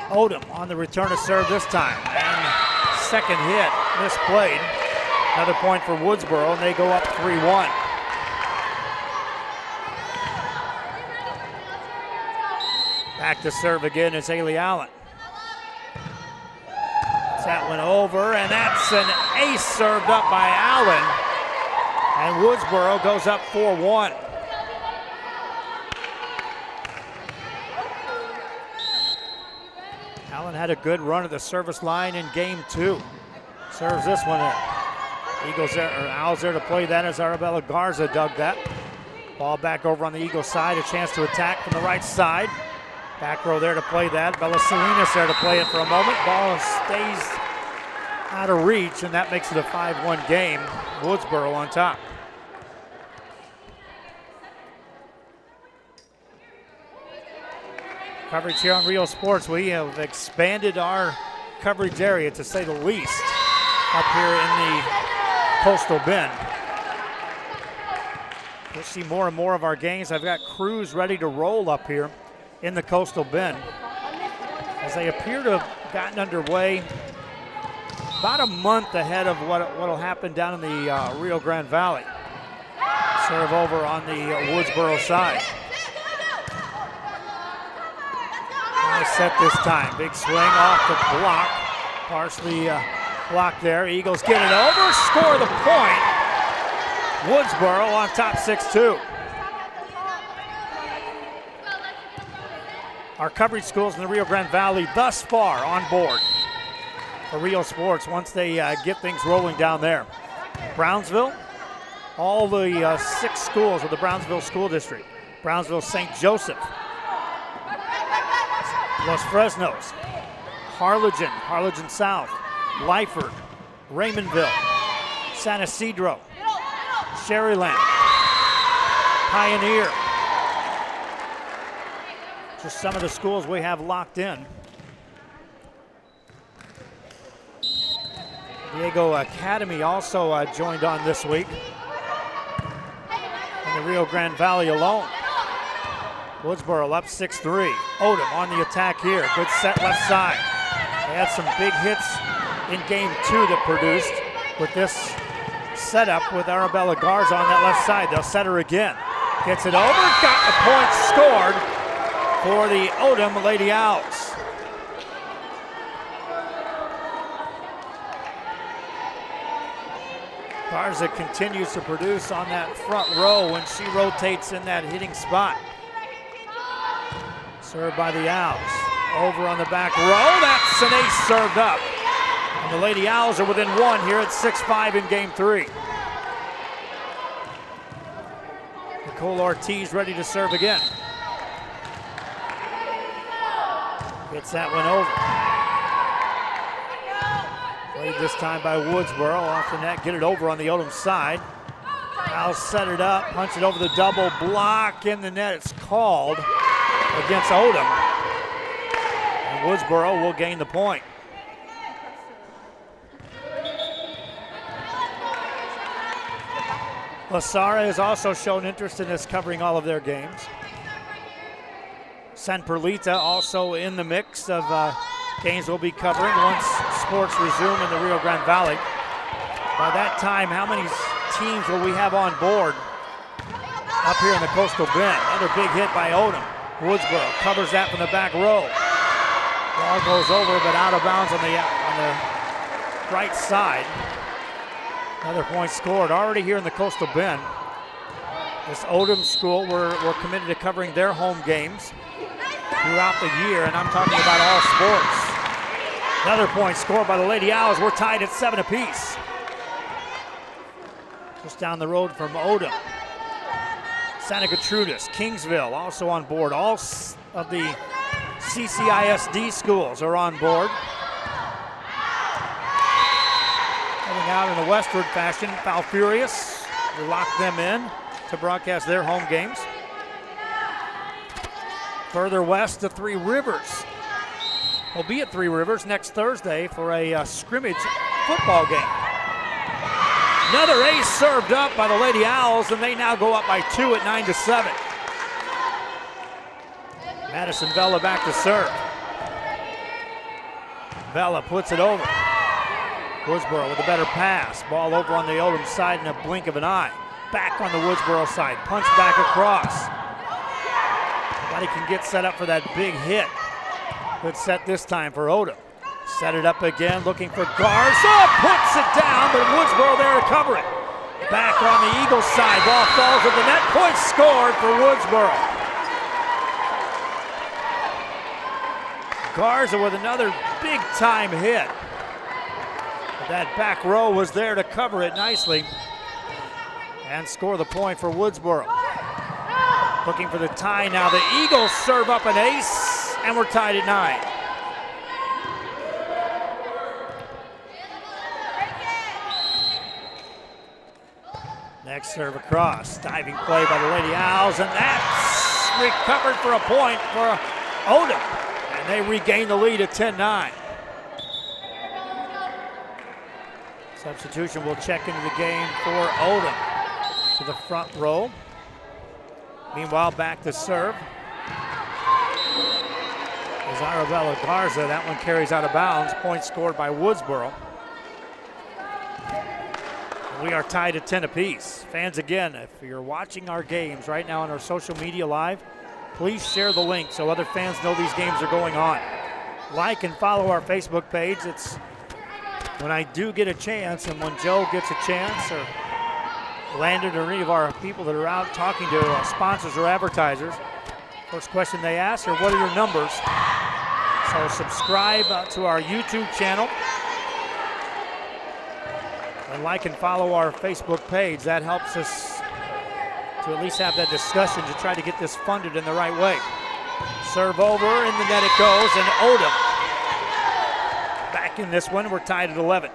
Odem on the return to serve this time. And second hit misplayed. Another point for Woodsboro, and they go up 3-1. Back to serve again is Haley Allen. That went over, and that's an ace served up by Allen. And Woodsboro goes up 4-1. Allen had a good run at the service line in game 2. Serves this one in. Eagles there, or Owls there to play that as Arabella Garza dug that. Ball back over on the Eagles side, a chance to attack from the right side. Back row there to play that. Bella Salinas there to play it for a moment. Ball stays out of reach, and that makes it a 5-1 game. Woodsboro on top. Coverage here on Rio Sports. We have expanded our coverage area, to say the least, up here in the Coastal Bend. You'll see more and more of our games. I've got crews ready to roll up here in the Coastal Bend as they appear to have gotten underway about a month ahead of what'll happen down in the Rio Grande Valley. Serve over on the Woodsboro side. Nice set this time. Big swing off the block. Partially blocked there. Eagles get it over. Score the point. Woodsboro on top 6-2. Our coverage schools in the Rio Grande Valley thus far on board for Rio Sports once they get things rolling down there. Brownsville, all the 6 schools of the Brownsville School District. Brownsville St. Joseph, Los Fresnos, Harlingen, Harlingen South, Lyford, Raymondville, San Isidro, Sherryland, Pioneer. Just some of the schools we have locked in. Diego Academy also joined on this week. In the Rio Grande Valley alone. Woodsboro up 6-3. Odem on the attack here. Good set left side. They had some big hits in game 2 that produced with this setup with Arabella Garza on that left side. They'll set her again. Gets it over. Got the point scored for the Odem Lady Owls. Garza continues to produce on that front row when she rotates in that hitting spot. Served by the Owls. Over on the back row. That's an ace served up. And the Lady Owls are within 1 here at 6-5 in game 3. Nicole Ortiz ready to serve again. Gets that one over. Played this time by Woodsboro. Off the net, get it over on the Odem side. Owls set it up, punch it over the double block in the net. It's called against Odem. And Woodsboro will gain the point. La Sarre has also shown interest in us covering all of their games. San Perlita also in the mix of games we'll be covering once sports resume in the Rio Grande Valley. By that time, how many teams will we have on board up here in the Coastal Bend? Another big hit by Odem. Woodsboro covers that from the back row. Ball goes over, but out of bounds on the right side. Another point scored already here in the Coastal Bend. This Odem school, we're committed to covering their home games throughout the year, and I'm talking about all sports. Another point scored by the Lady Owls. We're tied at 7 apiece. Just down the road from Odem. Santa Gertrudis, Kingsville also on board. All of the CCISD schools are on board. Heading out in a westward fashion, Falfurrias, we lock them in to broadcast their home games. Further west to Three Rivers. We'll be at Three Rivers next Thursday for a scrimmage football game. Another ace served up by the Lady Owls, and they now go up by 2 at 9-7. Madison Vella back to serve. Vella puts it over. Woodsboro with a better pass. Ball over on the Odem side in a blink of an eye. Back on the Woodsboro side. Punch back across. Nobody can get set up for that big hit. Good set this time for Odem. Set it up again, looking for Garza. Puts it down, but Woodsboro there to cover it. Back on the Eagles side. Ball falls at the net. Point scored for Woodsboro. Garza with another big-time hit. That back row was there to cover it nicely and score the point for Woodsboro. Looking for the tie now. The Eagles serve up an ace, and we're tied at 9. Next serve across. Diving play by the Lady Owls, and that's recovered for a point for Odem. And they regain the lead at 10-9. Substitution will check into the game for Odem to the front row. Meanwhile, back to serve is Arabella Garza. That one carries out of bounds. Point scored by Woodsboro. We are tied at 10 apiece. Fans, again, if you're watching our games right now on our social media live, please share the link so other fans know these games are going on. Like and follow our Facebook page. It's when I do get a chance, and when Joe gets a chance, or Landon or any of our people that are out talking to sponsors or advertisers, first question they ask are, what are your numbers? So subscribe to our YouTube channel and like and follow our Facebook page. That helps us to at least have that discussion to try to get this funded in the right way. Serve over, in the net it goes, and Odem back in this one. We're tied at 11.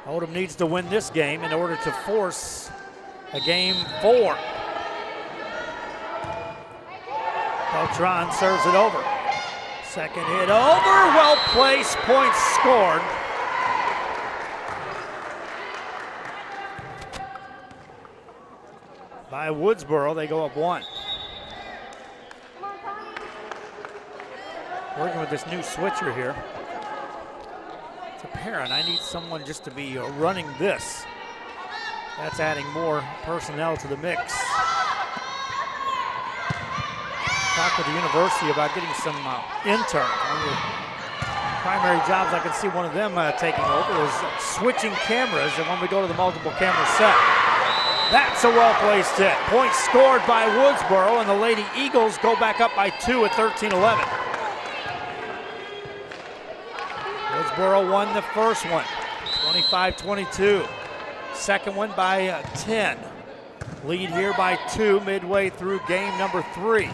Odem needs to win this game in order to force a game 4. Beltran serves it over. Second hit over, well placed, points scored. By Woodsboro, they go up 1. Working with this new switcher here. It's apparent I need someone just to be running this. That's adding more personnel to the mix. Talk with the university about getting some interns. One of the primary jobs I can see one of them taking over is switching cameras, and when we go to the multiple camera set. That's a well-placed hit. Point scored by Woodsboro, and the Lady Eagles go back up by 2 at 13-11. Woodsboro won the first one, 25-22. Second one by 10. Lead here by 2 midway through game number 3.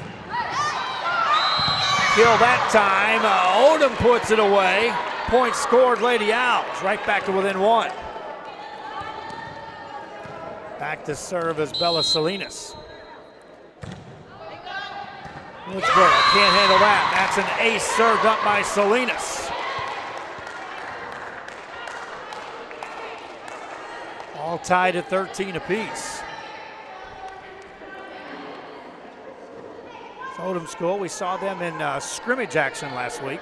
Kill that time. Odem puts it away. Point scored, Lady Owls. Right back to within 1. Back to serve is Bella Salinas. Woodsboro can't handle that. That's an ace served up by Salinas. All tied at 13 apiece. It's Odem School. We saw them in scrimmage action last week.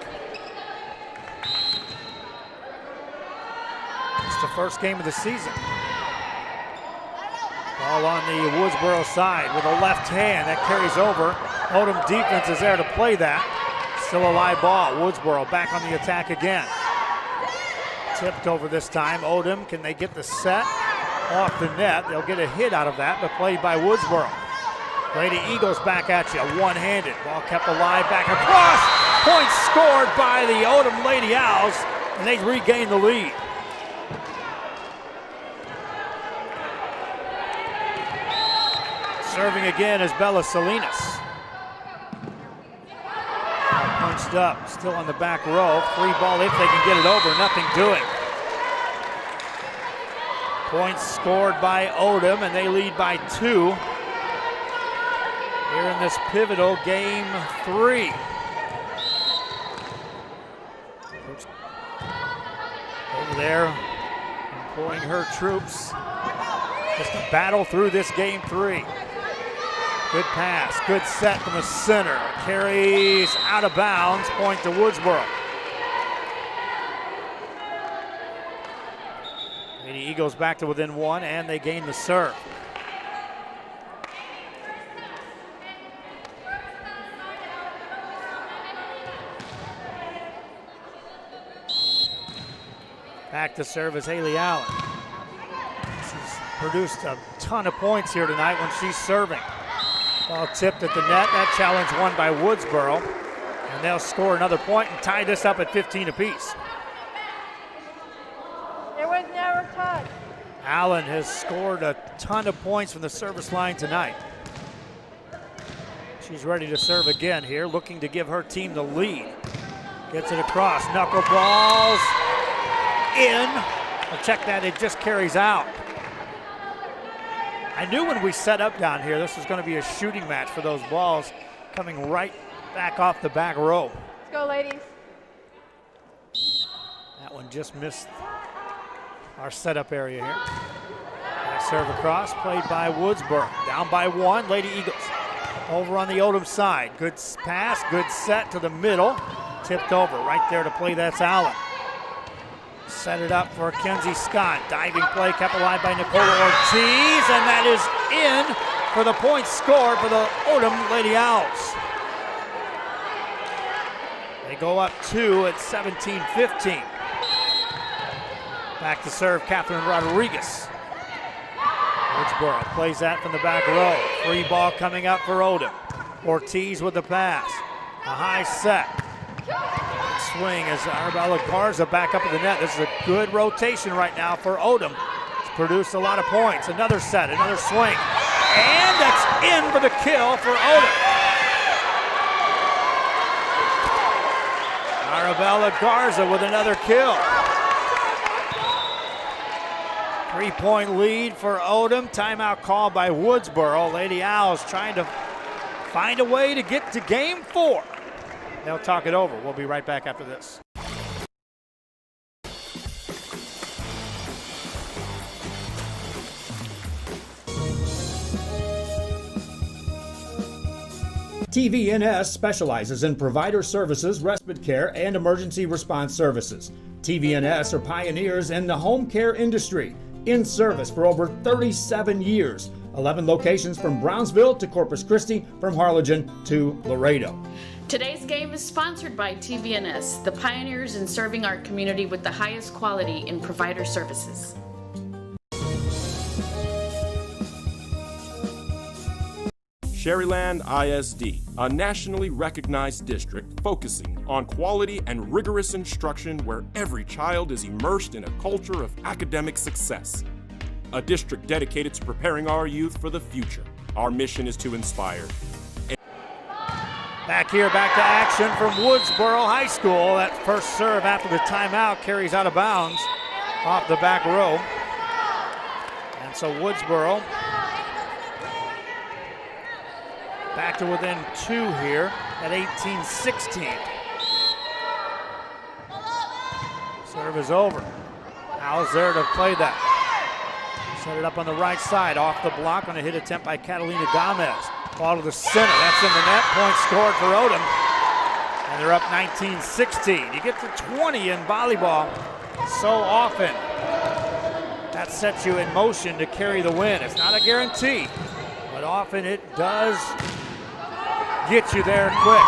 It's the first game of the season. Ball on the Woodsboro side with a left hand. That carries over. Odem defense is there to play that. Still a live ball. Woodsboro back on the attack again. Tipped over this time. Odem, can they get the set off the net? They'll get a hit out of that, but played by Woodsboro. Lady Eagles back at you, one-handed. Ball kept alive, back across. Point scored by the Odem Lady Owls, and they regain the lead. Serving again is Bella Salinas. Punched up, still on the back row. Free ball if they can get it over, nothing doing. Points scored by Odem, and they lead by 2. Here in this pivotal game 3. Over there, employing her troops. Just a battle through this game 3. Good pass, good set from the center. Carries out of bounds, point to Woodsboro. Lady Eagles back to within 1, and they gain the serve. Back to serve is Haley Allen. She's produced a ton of points here tonight when she's serving. Ball tipped at the net. That challenge won by Woodsboro. And they'll score another point and tie this up at 15 apiece. It was never touched. Allen has scored a ton of points from the service line tonight. She's ready to serve again here, looking to give her team the lead. Gets it across, knuckleballs in. I'll check that, it just carries out. I knew when we set up down here, this was going to be a shooting match for those balls coming right back off the back row. Let's go, ladies. That one just missed our setup area here. That serve across, played by Woodsboro. Down by 1, Lady Eagles. Over on the Odem side. Good pass, good set to the middle. Tipped over, right there to play, that's Allen. Set it up for Kenzie Scott. Diving play kept alive by Nicola Ortiz, and that is in for the point scored for the Odem Lady Owls. They go up 2 at 17-15. Back to serve Catherine Rodriguez. Woodsboro plays that from the back row. Free ball coming up for Odem. Ortiz with the pass. A high set. Swing as Arabella Garza back up at the net. This is a good rotation right now for Odem. It's produced a lot of points. Another set, another swing. And that's in for the kill for Odem. Arabella Garza with another kill. 3-point lead for Odem. Timeout called by Woodsboro. Lady Owls trying to find a way to get to game 4. They'll talk it over. We'll be right back after this. TVNS specializes in provider services, respite care, and emergency response services. TVNS are pioneers in the home care industry, in service for over 37 years. 11 locations from Brownsville to Corpus Christi, from Harlingen to Laredo. Today's game is sponsored by TVNS, the pioneers in serving our community with the highest quality in provider services. Sherryland ISD, a nationally recognized district focusing on quality and rigorous instruction where every child is immersed in a culture of academic success. A district dedicated to preparing our youth for the future. Our mission is to inspire. Back here, back to action from Woodsboro High School. That first serve after the timeout carries out of bounds off the back row. And so Woodsboro back to within 2 here at 18-16. Serve is over. Owls there to play that. Set it up on the right side, off the block on a hit attempt by Catalina Gomez. Ball to the center, that's in the net. Point scored for Odem. And they're up 19-16. You get to 20 in volleyball so often. That sets you in motion to carry the win. It's not a guarantee, but often it does get you there quick.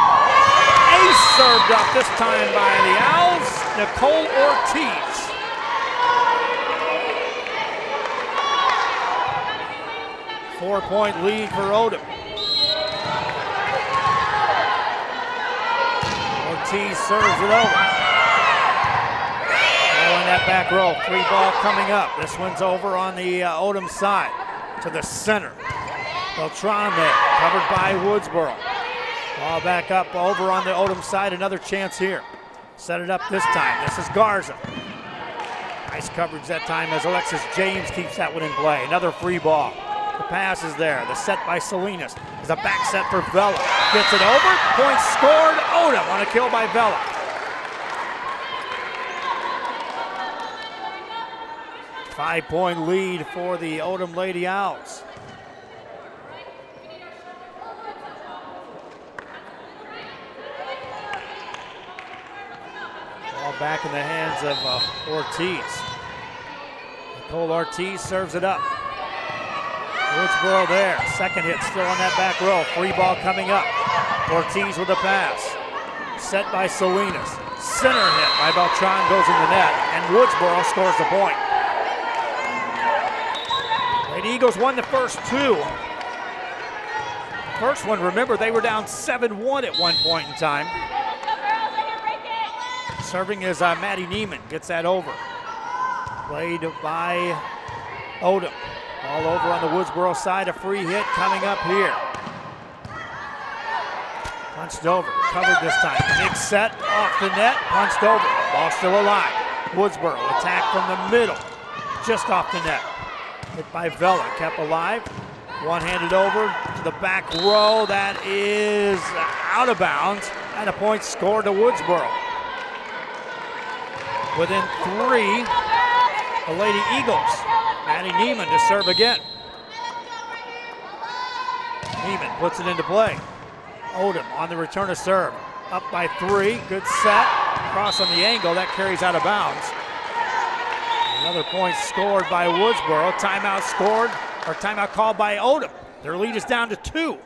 Ace served up this time by the Owls, Nicole Ortiz. Four-point lead for Odem. Ortiz serves it over. Oh, in that back row, free ball coming up. This one's over on the Odem side to the center. Beltran there, covered by Woodsboro. Ball back up over on the Odem side, another chance here. Set it up this time, this is Garza. Nice coverage that time as Alexis James keeps that one in play. Another free ball. The pass is there. The set by Salinas is a back set for Vela. Gets it over. Point scored. Odem on a kill by Vela. Five-point lead for the Odem Lady Owls. Ball back in the hands of Ortiz. Nicole Ortiz serves it up. Woodsboro there. Second hit still on that back row. Free ball coming up. Ortiz with the pass. Set by Salinas. Center hit by Beltran goes in the net, and Woodsboro scores the point. Lady Eagles won the first 2. First one, remember, they were down 7-1 at one point in time. Serving is Maddie Neiman. Gets that over. Played by Odem. All over on the Woodsboro side, a free hit coming up here. Punched over, covered this time. Big set off the net, punched over. Ball still alive. Woodsboro attack from the middle, just off the net. Hit by Vela, kept alive. One-handed over to the back row. That is out of bounds, and a point scored to Woodsboro. Within 3, the Lady Eagles. Maddie Neiman to serve again. Neiman puts it into play. Odem on the return to serve. Up by 3, good set. Cross on the angle, that carries out of bounds. Another point scored by Woodsboro. Timeout called by Odem. Their lead is down to 2.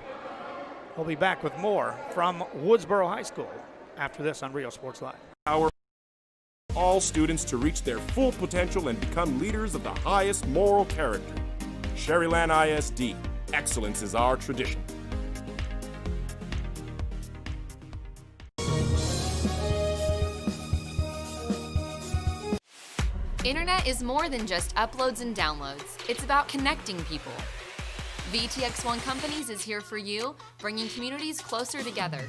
We'll be back with more from Woodsboro High School after this on Rio Sports Live. Empower all students to reach their full potential and become leaders of the highest moral character. Sherryland ISD, excellence is our tradition. Internet is more than just uploads and downloads. It's about connecting people. VTX1 Companies is here for you, bringing communities closer together.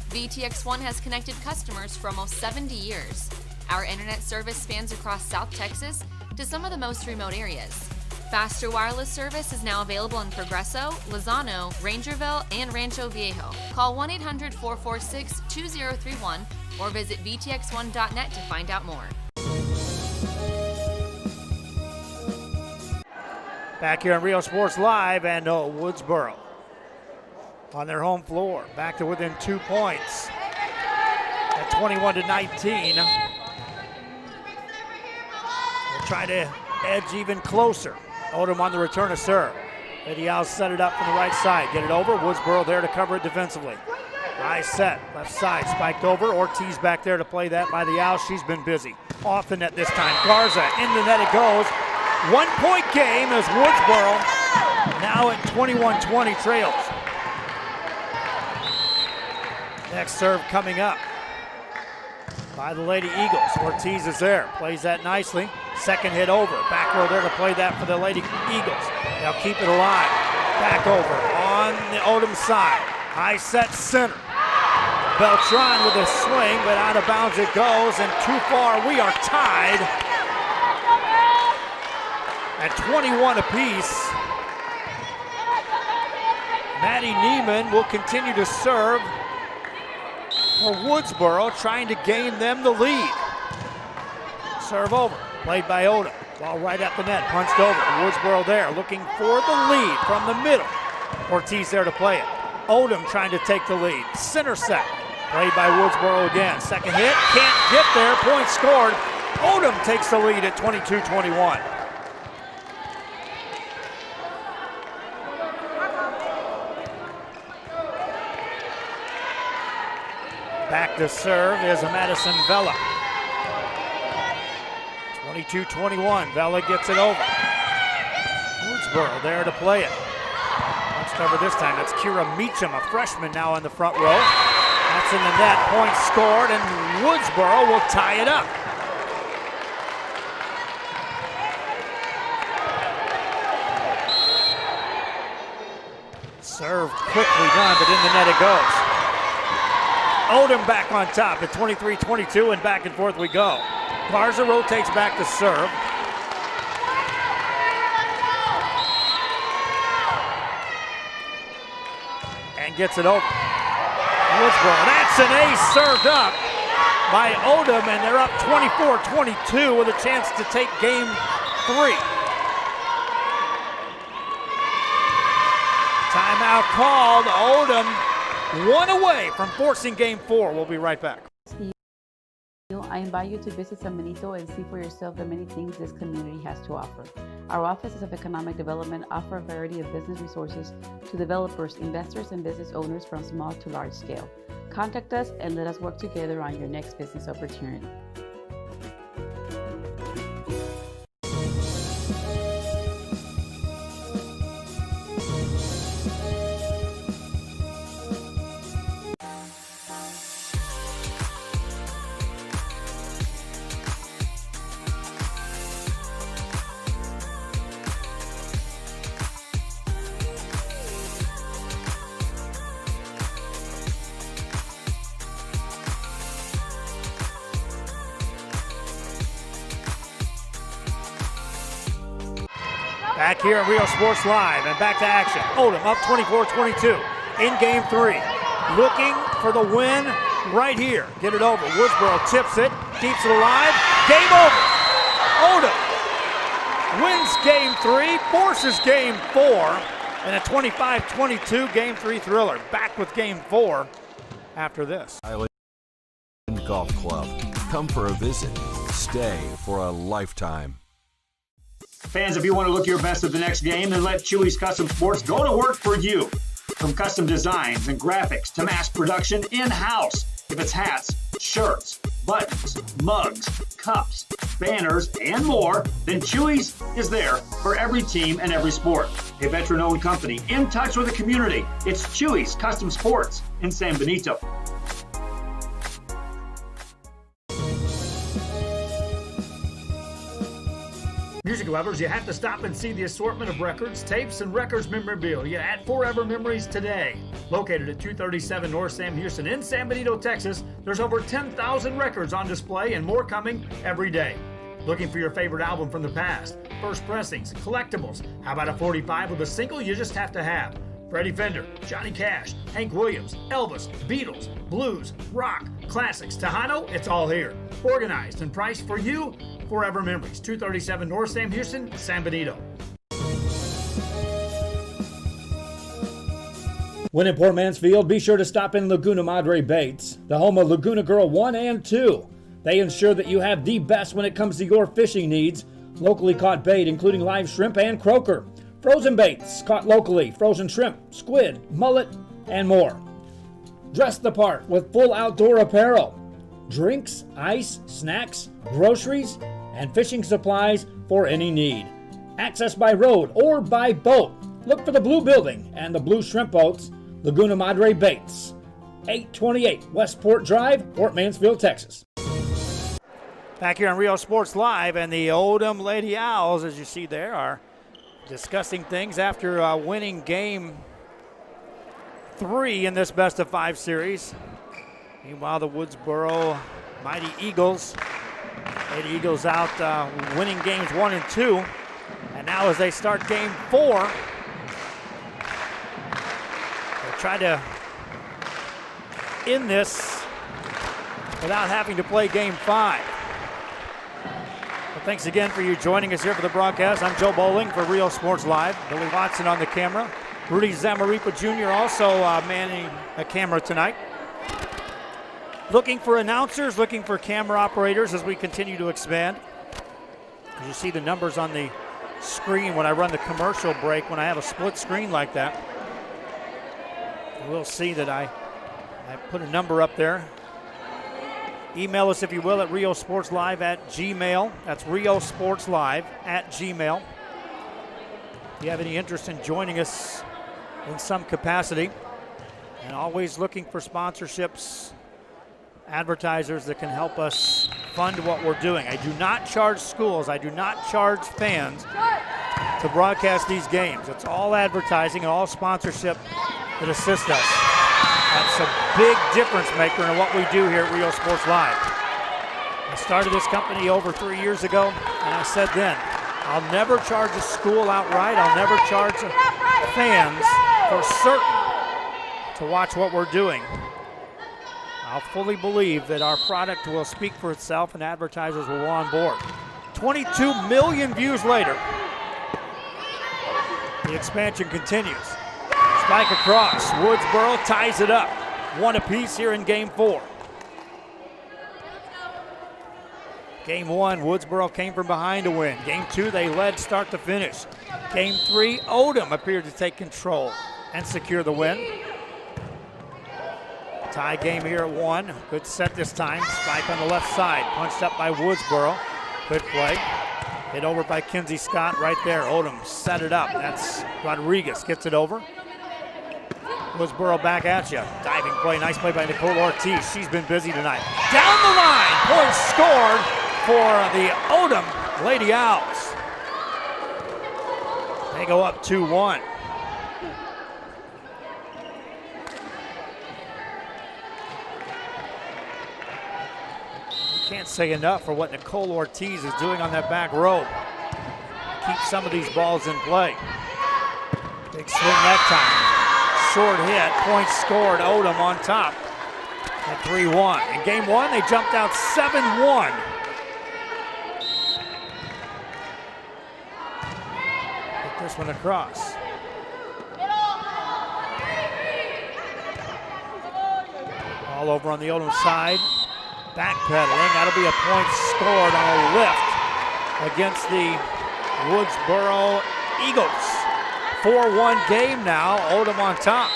VTX1 has connected customers for almost 70 years. Our internet service spans across South Texas to some of the most remote areas. Faster wireless service is now available in Progreso, Lozano, Rangerville, and Rancho Viejo. Call 1-800-446-2031 or visit vtx1.net to find out more. Back here on Rio Sports Live, and Woodsboro on their home floor. Back to within 2 points at 21-19. We'll try to edge even closer. Odem on the return of serve. Lady Owls set it up from the right side. Get it over. Woodsboro there to cover it defensively. High set, left side, spiked over. Ortiz back there to play that by the Owls. She's been busy. Off the net this time. Garza, in the net it goes. 1 point game as Woodsboro now at 21-20 trails. Next serve coming up by the Lady Eagles. Ortiz is there, plays that nicely. Second hit over, back row there to play that for the Lady Eagles. They'll keep it alive. Back over on the Odem side. High set center. Beltran with a swing, but out of bounds it goes, and too far. We are tied at 21 apiece. Maddie Neiman will continue to serve for Woodsboro, trying to gain them the lead. Serve over, played by Odem. Ball right at the net, punched over. Woodsboro there, looking for the lead from the middle. Ortiz there to play it. Odem trying to take the lead. Center set, played by Woodsboro again. Second hit, can't get there, point scored. Odem takes the lead at 22-21. Back to serve is Madison Vela. 22-21, Vela gets it over. Woodsboro there to play it. Punched over this time, that's Kira Meacham, a freshman now in the front row. That's in the net, point scored, and Woodsboro will tie it up. Serve quickly done, but in the net it goes. Odem back on top at 23-22, and back and forth we go. Garza rotates back to serve. And gets it over. Woodsboro, that's an ace served up by Odem, and they're up 24-22 with a chance to take game 3. Timeout called. Odem 1 away from forcing game 4. We'll be right back. I invite you to visit San Benito and see for yourself the many things this community has to offer. Our offices of economic development offer a variety of business resources to developers, investors, and business owners from small to large scale. Contact us and let us work together on your next business opportunity. Back here at Rio Sports Live and back to action. Odem up 24-22 in game 3. Looking for the win right here. Get it over. Woodsboro tips it, keeps it alive. Game over. Odem wins game 3, forces game 4, and a 25-22 game 3 thriller. Back with game 4 after this. Island Golf Club. Come for a visit. Stay for a lifetime. Fans, if you want to look your best at the next game, then let Chewy's Custom Sports go to work for you. From custom designs and graphics to mass production in-house. If it's hats, shirts, buttons, mugs, cups, banners, and more, then Chewy's is there for every team and every sport. A veteran-owned company in touch with the community. It's Chewy's Custom Sports in San Benito. Music lovers, you have to stop and see the assortment of records, tapes, and records memorabilia at Forever Memories today. Located at 237 North Sam Houston in San Benito, Texas, there's over 10,000 records on display and more coming every day. Looking for your favorite album from the past, first pressings, collectibles. How about a 45 with a single you just have to have? Freddie Fender, Johnny Cash, Hank Williams, Elvis, Beatles, blues, rock, classics, Tejano, it's all here. Organized and priced for you. Forever Memories, 237 North Sam Houston, San Benito. When in Port Mansfield, be sure to stop in Laguna Madre Baits, the home of Laguna Girl 1 and 2. They ensure that you have the best when it comes to your fishing needs. Locally caught bait, including live shrimp and croaker. Frozen baits, caught locally, frozen shrimp, squid, mullet, and more. Dress the part with full outdoor apparel. Drinks, ice, snacks, groceries, and fishing supplies for any need. Access by road or by boat. Look for the blue building and the blue shrimp boats, Laguna Madre Baits. 828 Westport Drive, Port Mansfield, Texas. Back here on Rio Sports Live, and the Odem Lady Owls, as you see there, are discussing things after winning game 3 in this best-of-5 series. Meanwhile, the Woodsboro Mighty Eagles, Lady Eagles out winning games 1 and 2. And now as they start game 4, they'll try to end this without having to play game 5. Well, thanks again for you joining us here for the broadcast. I'm Joe Bowling for Rio Sports Live. Billy Watson on the camera. Rudy Zamaripa Jr. also manning a camera tonight. Looking for announcers, looking for camera operators as we continue to expand. As you see the numbers on the screen when I run the commercial break, when I have a split screen like that, we'll see that I put a number up there. Email us, if you will, at riosportslive@gmail. That's riosportslive@gmail. If you have any interest in joining us in some capacity, and always looking for sponsorships, advertisers that can help us fund what we're doing. I do not charge schools, I do not charge fans to broadcast these games. It's all advertising and all sponsorship that assist us. That's a big difference maker in what we do here at Rio Sports Live. I started this company over 3 years ago, and I said then, I'll never charge a school outright, I'll never charge fans for certain to watch what we're doing. I'll fully believe that our product will speak for itself and advertisers will on board. 22 million views later, the expansion continues. Spike across, Woodsboro ties it up. 1 apiece here in game 4. Game 1, Woodsboro came from behind to win. Game 2, they led start to finish. Game 3, Odem appeared to take control and secure the win. Tie game here at 1. Good set this time. Spike on the left side. Punched up by Woodsboro. Good play. Hit over by Kinsey Scott right there. Odem set it up. That's Rodriguez. Gets it over. Woodsboro back at you. Diving play. Nice play by Nicole Ortiz. She's been busy tonight. Down the line. Point scored for the Odem Lady Owls. They go up 2-1. Can't say enough for what Nicole Ortiz is doing on that back row. Keep some of these balls in play. Big swing that time. Short hit, points scored, Odem on top at 3-1. In game 1, they jumped out 7-1. Get this one across. All over on the Odem side. backpedaling. That'll be a point scored on a lift against the Woodsboro Eagles. 4-1 game now. Odem on top.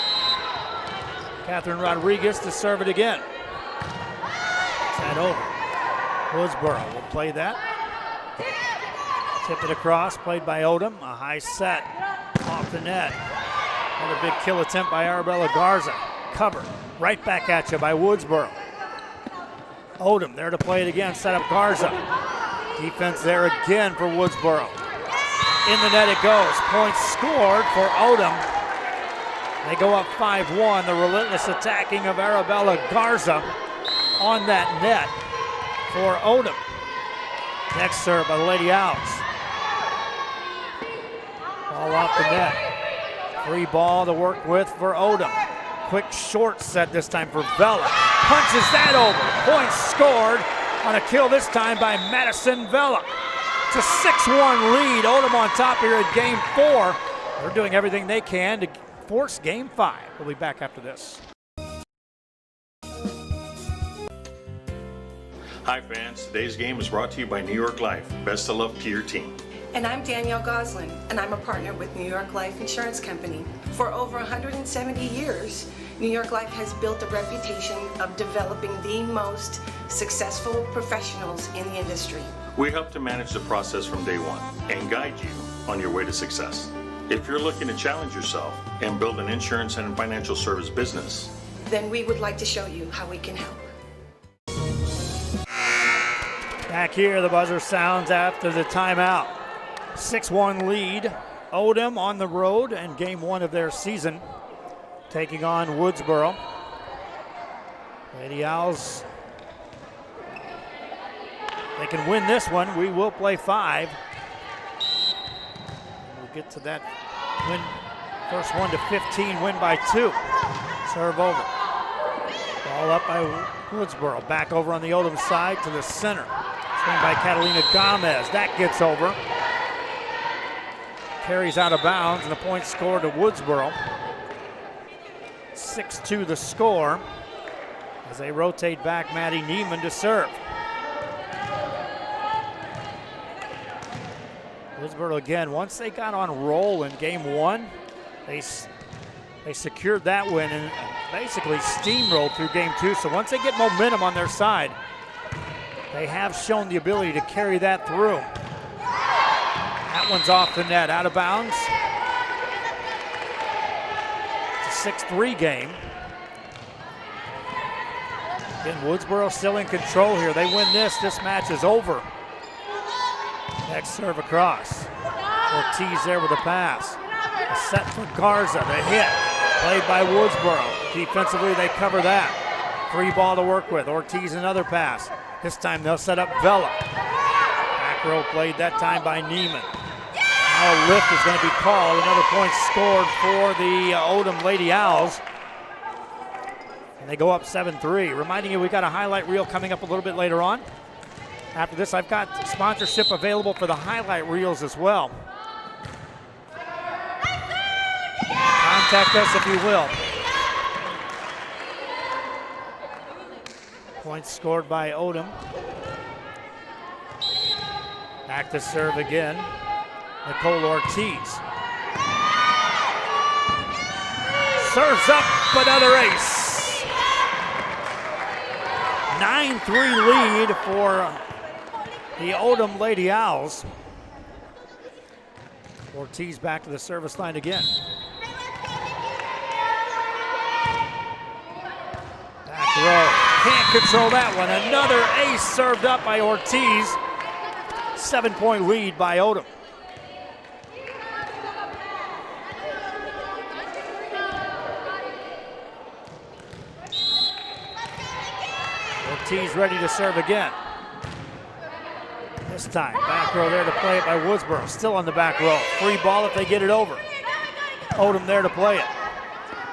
Catherine Rodriguez to serve it again. It's that over. Woodsboro will play that. Tip it across, played by Odem. A high set off the net. Another big kill attempt by Arabella Garza. Cover right back at you by Woodsboro. Odem there to play it again, set up Garza. Defense there again for Woodsboro. In the net it goes. Points scored for Odem. They go up 5-1. The relentless attacking of Arabella Garza on that net for Odem. Next serve by the Lady Owls. Ball off the net. Free ball to work with for Odem. Quick short set this time for Vela. Punches that over. Points scored on a kill this time by Madison Vela. It's a 6-1 lead. Odem on top here at game 4. They're doing everything they can to force game 5. We'll be back after this. Hi fans, today's game is brought to you by New York Life. Best of luck to your team. And I'm Danielle Goslin, and I'm a partner with New York Life Insurance Company. For over 170 years, New York Life has built a reputation of developing the most successful professionals in the industry. We help to manage the process from day one and guide you on your way to success. If you're looking to challenge yourself and build an insurance and financial service business, then we would like to show you how we can help. Back here, the buzzer sounds after the timeout. 6-1 lead. Odem on the road in game 1 of their season, taking on Woodsboro. Lady Owls, they can win this one. We will play 5. We'll get to that win. First one to 15, win by 2. Serve over. Ball up by Woodsboro. Back over on the Odem side to the center. Swing by Catalina Gomez. That gets over. Carries out of bounds, and the point scored to Woodsboro. 6-2 the score as they rotate back Maddie Neiman to serve. Woodsboro again, once they got on roll in game 1, they secured that win and basically steamrolled through game 2. So once they get momentum on their side, they have shown the ability to carry that through. That one's off the net, out of bounds. It's a 6-3 game. Again, Woodsboro still in control here. They win this match is over. Next serve across. Ortiz there with a pass. A set for Garza, the hit. Played by Woodsboro. Defensively, they cover that. Free ball to work with. Ortiz another pass. This time they'll set up Vela. Back row played that time by Neiman. Now a lift is going to be called. Another point scored for the Odem Lady Owls. And they go up 7-3. Reminding you, we got a highlight reel coming up a little bit later on. After this, I've got sponsorship available for the highlight reels as well. Contact us if you will. Points scored by Odem. Back to serve again. Nicole Ortiz. Serves up, another ace. 9-3 lead for the Odem Lady Owls. Ortiz back to the service line again. Back row. Can't control that one. Another ace served up by Ortiz. 7-point lead by Odem. Ortiz ready to serve again. This time, back row there to play it by Woodsboro. Still on the back row. Free ball if they get it over. Odem there to play it.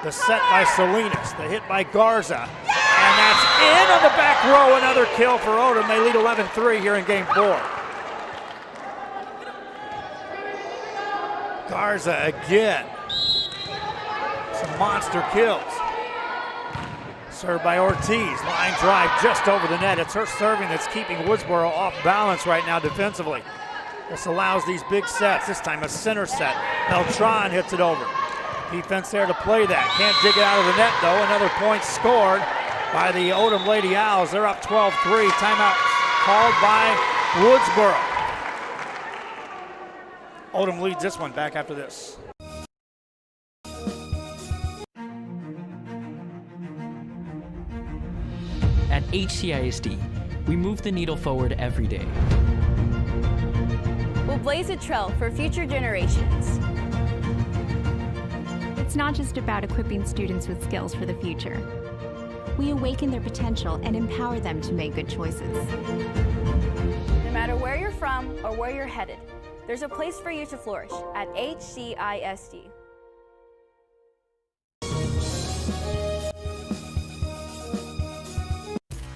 The set by Salinas. The hit by Garza. And that's in on the back row. Another kill for Odem. They lead 11-3 here in game 4. Garza again. Some monster kills. Served by Ortiz. Line drive just over the net. It's her serving that's keeping Woodsboro off balance right now defensively. This allows these big sets. This time a center set. Beltran hits it over. Defense there to play that. Can't dig it out of the net though. Another point scored by the Odem Lady Owls. They're up 12-3. Timeout called by Woodsboro. Odem leads this one. Back after this. At HCISD, we move the needle forward every day. We'll blaze a trail for future generations. It's not just about equipping students with skills for the future. We awaken their potential and empower them to make good choices. No matter where you're from or where you're headed, there's a place for you to flourish at HCISD.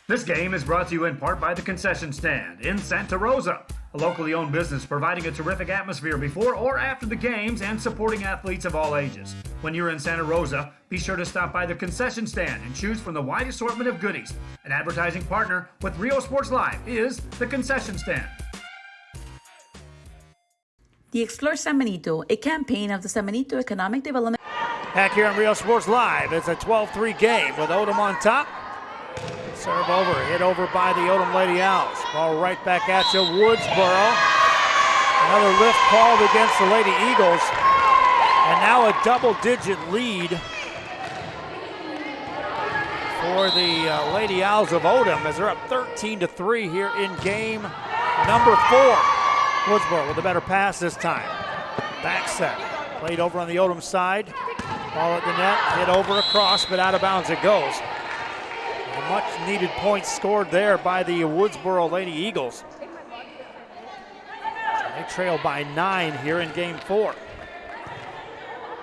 This game is brought to you in part by the Concession Stand in Santa Rosa, a locally owned business providing a terrific atmosphere before or after the games and supporting athletes of all ages. When you're in Santa Rosa, be sure to stop by the Concession Stand and choose from the wide assortment of goodies. An advertising partner with Rio Sports Live is the Concession Stand. The Explore San Benito, a campaign of the San Benito Economic Development. Back here on Rio Sports Live, it's a 12-3 game with Odem on top. Serve over, hit over by the Odem Lady Owls. Ball right back at you, Woodsboro. Another lift called against the Lady Eagles. And now a double-digit lead for the Lady Owls of Odem as they're up 13-3 here in game number 4. Woodsboro with a better pass this time. Back set, played over on the Odem side. Ball at the net, hit over across, but out of bounds it goes. A much needed point scored there by the Woodsboro Lady Eagles. They trail by 9 here in game 4.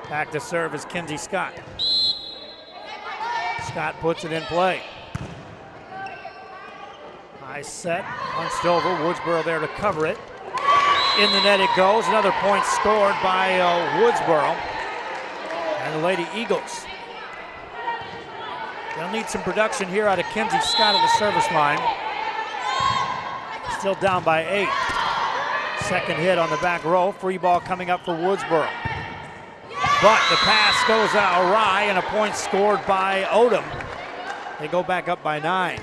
Back to serve is Kenzie Scott. Scott puts it in play. High set, punched over, Woodsboro there to cover it. In the net it goes, another point scored by Woodsboro and the Lady Eagles. They'll need some production here out of Kenzie Scott at the service line. Still down by 8. Second hit on the back row. Free ball coming up for Woodsboro. But the pass goes out awry and a point scored by Odem. They go back up by 9.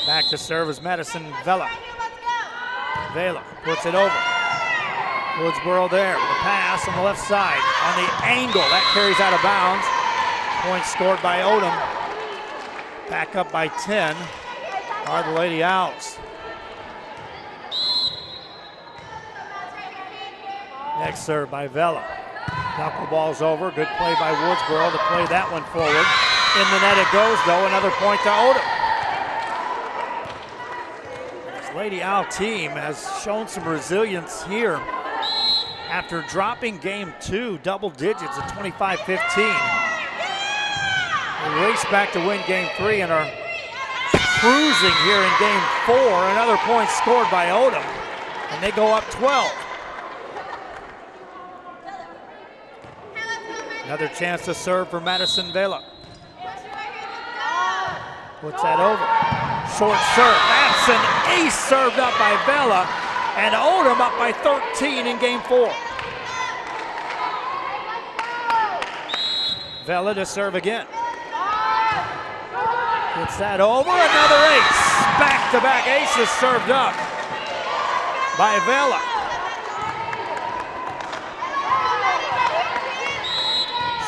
Back to serve is Madison Vela. Vela puts it over. Woodsboro there with a pass on the left side. On the angle, that carries out of bounds. Point scored by Odem. Back up by 10 are the Lady Owls. Next serve by Vela. Knuckleball's over. Good play by Woodsboro to play that one forward. In the net it goes, though. Another point to Odem. This Lady Owl team has shown some resilience here after dropping game 2 double digits at 25-15. They race back to win game 3 and are cruising here in game 4. Another point scored by Odem, and they go up 12. Another chance to serve for Madison Vela. Puts that over. Short serve. That's an ace served up by Vela, and Odem up by 13 in game 4. Vela to serve again. Gets that over, another ace. Back-to-back aces served up by Vela.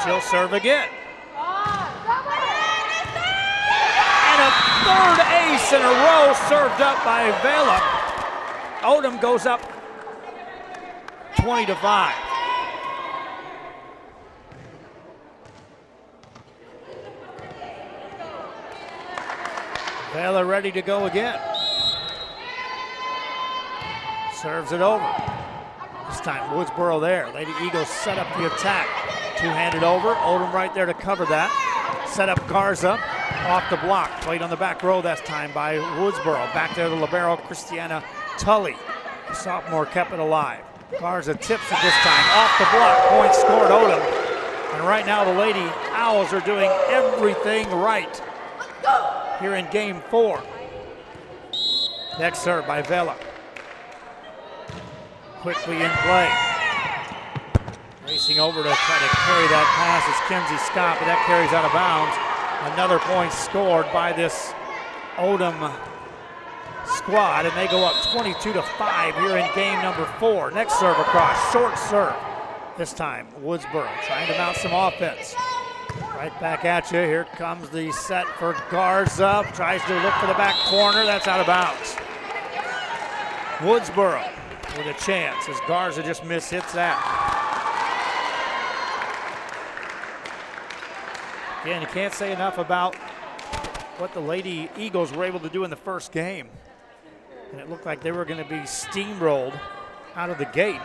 She'll serve again. And a third ace in a row served up by Vela. Odem goes up 20-5. Vela ready to go again. Serves it over. This time Woodsboro there. Lady Eagles set up the attack. Two-handed over. Odem right there to cover that. Set up Garza off the block. Played on the back row that time by Woodsboro. Back there the libero Christiana Tully. The sophomore kept it alive. Garza tips it this time. Off the block. Point scored Odem. And right now the Lady Owls are doing everything right here in game 4. Next serve by Vela. Quickly in play. Racing over to try to carry that pass is Kenzie Scott, but that carries out of bounds. Another point scored by this Odem squad, and they go up 22-5 here in game number 4. Next serve across, short serve. This time, Woodsboro trying to mount some offense. Right back at you. Here comes the set for Garza. Tries to look for the back corner. That's out of bounds. Woodsboro with a chance as Garza just mishits that. Again, you can't say enough about what the Lady Eagles were able to do in the first game. And it looked like they were going to be steamrolled out of the gate.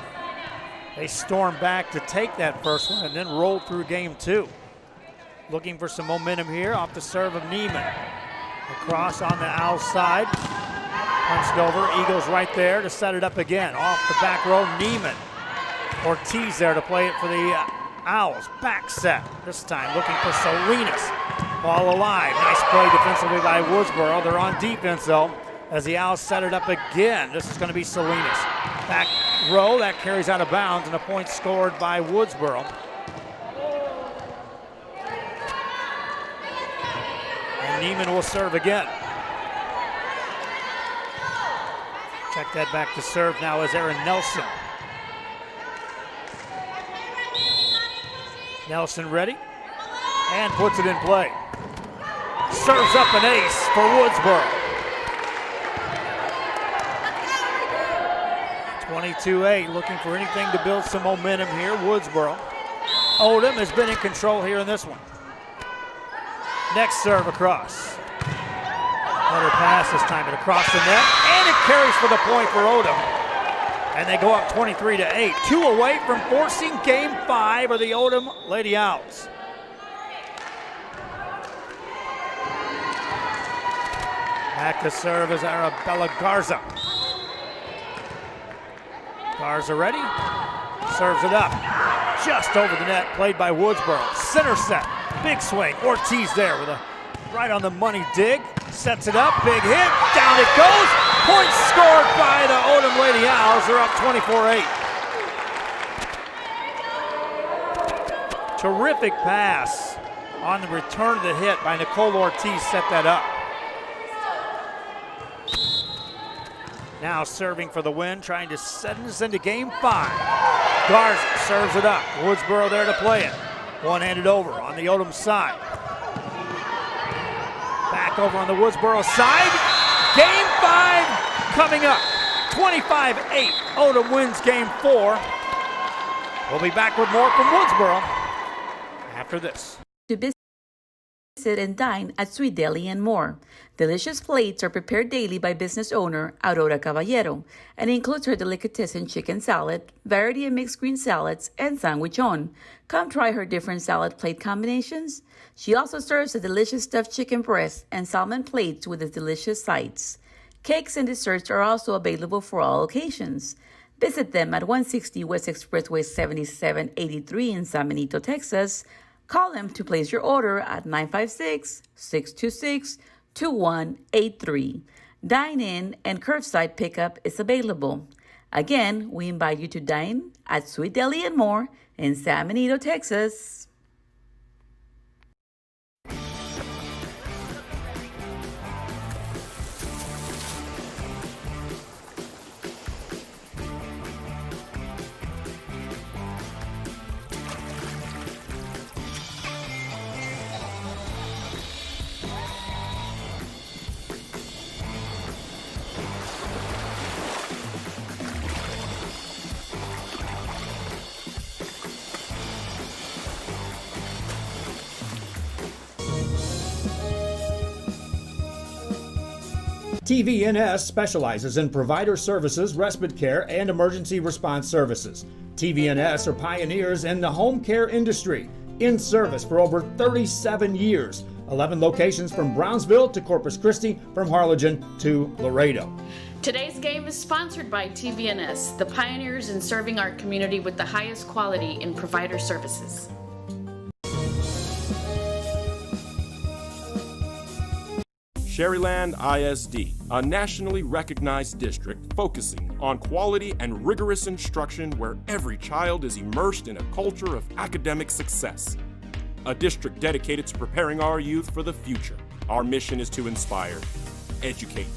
They stormed back to take that first one and then rolled through game 2. Looking for some momentum here off the serve of Neiman. Across on the Owls side. Punched over, Eagles right there to set it up again. Off the back row, Neiman. Ortiz there to play it for the Owls. Back set, this time looking for Salinas. Ball alive, nice play defensively by Woodsboro. They're on defense though, as the Owls set it up again. This is going to be Salinas. Back row, that carries out of bounds, and a point scored by Woodsboro. And Neiman will serve again. Check that back to serve now as Aaron Nelson. Nelson ready and puts it in play. Serves up an ace for Woodsboro. 22-8, looking for anything to build some momentum here. Woodsboro. Odem has been in control here in this one. Next serve across. Better pass this time, and across the net, and it carries for the point for Odem. And they go up 23-8. 2 away from forcing game 5 of the Odem Lady Owls. Back to serve is Arabella Garza. Garza ready, serves it up. Just over the net, played by Woodsboro. Center set, big swing. Ortiz there with a right on the money dig. Sets it up, big hit, down it goes. Point scored by the Odem Lady Owls. They're up 24-8. Terrific pass on the return of the hit by Nicole Ortiz, set that up. Now serving for the win, trying to send us into game 5. Garza serves it up. Woodsboro there to play it. One-handed over on the Odem side. Back over on the Woodsboro side. Game 5 coming up. 25-8. Odem wins game 4. We'll be back with more from Woodsboro after this. To visit and dine at Sweet Deli and More. Delicious plates are prepared daily by business owner Aurora Caballero and includes her delicatessen chicken salad, variety of mixed green salads, and sandwichon. Come try her different salad plate combinations. She also serves a delicious stuffed chicken breast and salmon plates with its delicious sides. Cakes and desserts are also available for all occasions. Visit them at 160 West Expressway 7783 in San Benito, Texas. Call them to place your order at 956-626-2183. Dine-in and curbside pickup is available. Again, we invite you to dine at Sweet Deli and More in San Benito, Texas. TVNS specializes in provider services, respite care, and emergency response services. TVNS are pioneers in the home care industry, in service for over 37 years. 11 locations from Brownsville to Corpus Christi, from Harlingen to Laredo. Today's game is sponsored by TVNS, the pioneers in serving our community with the highest quality in provider services. Sherryland ISD, a nationally recognized district focusing on quality and rigorous instruction where every child is immersed in a culture of academic success. A district dedicated to preparing our youth for the future. Our mission is to inspire, educate,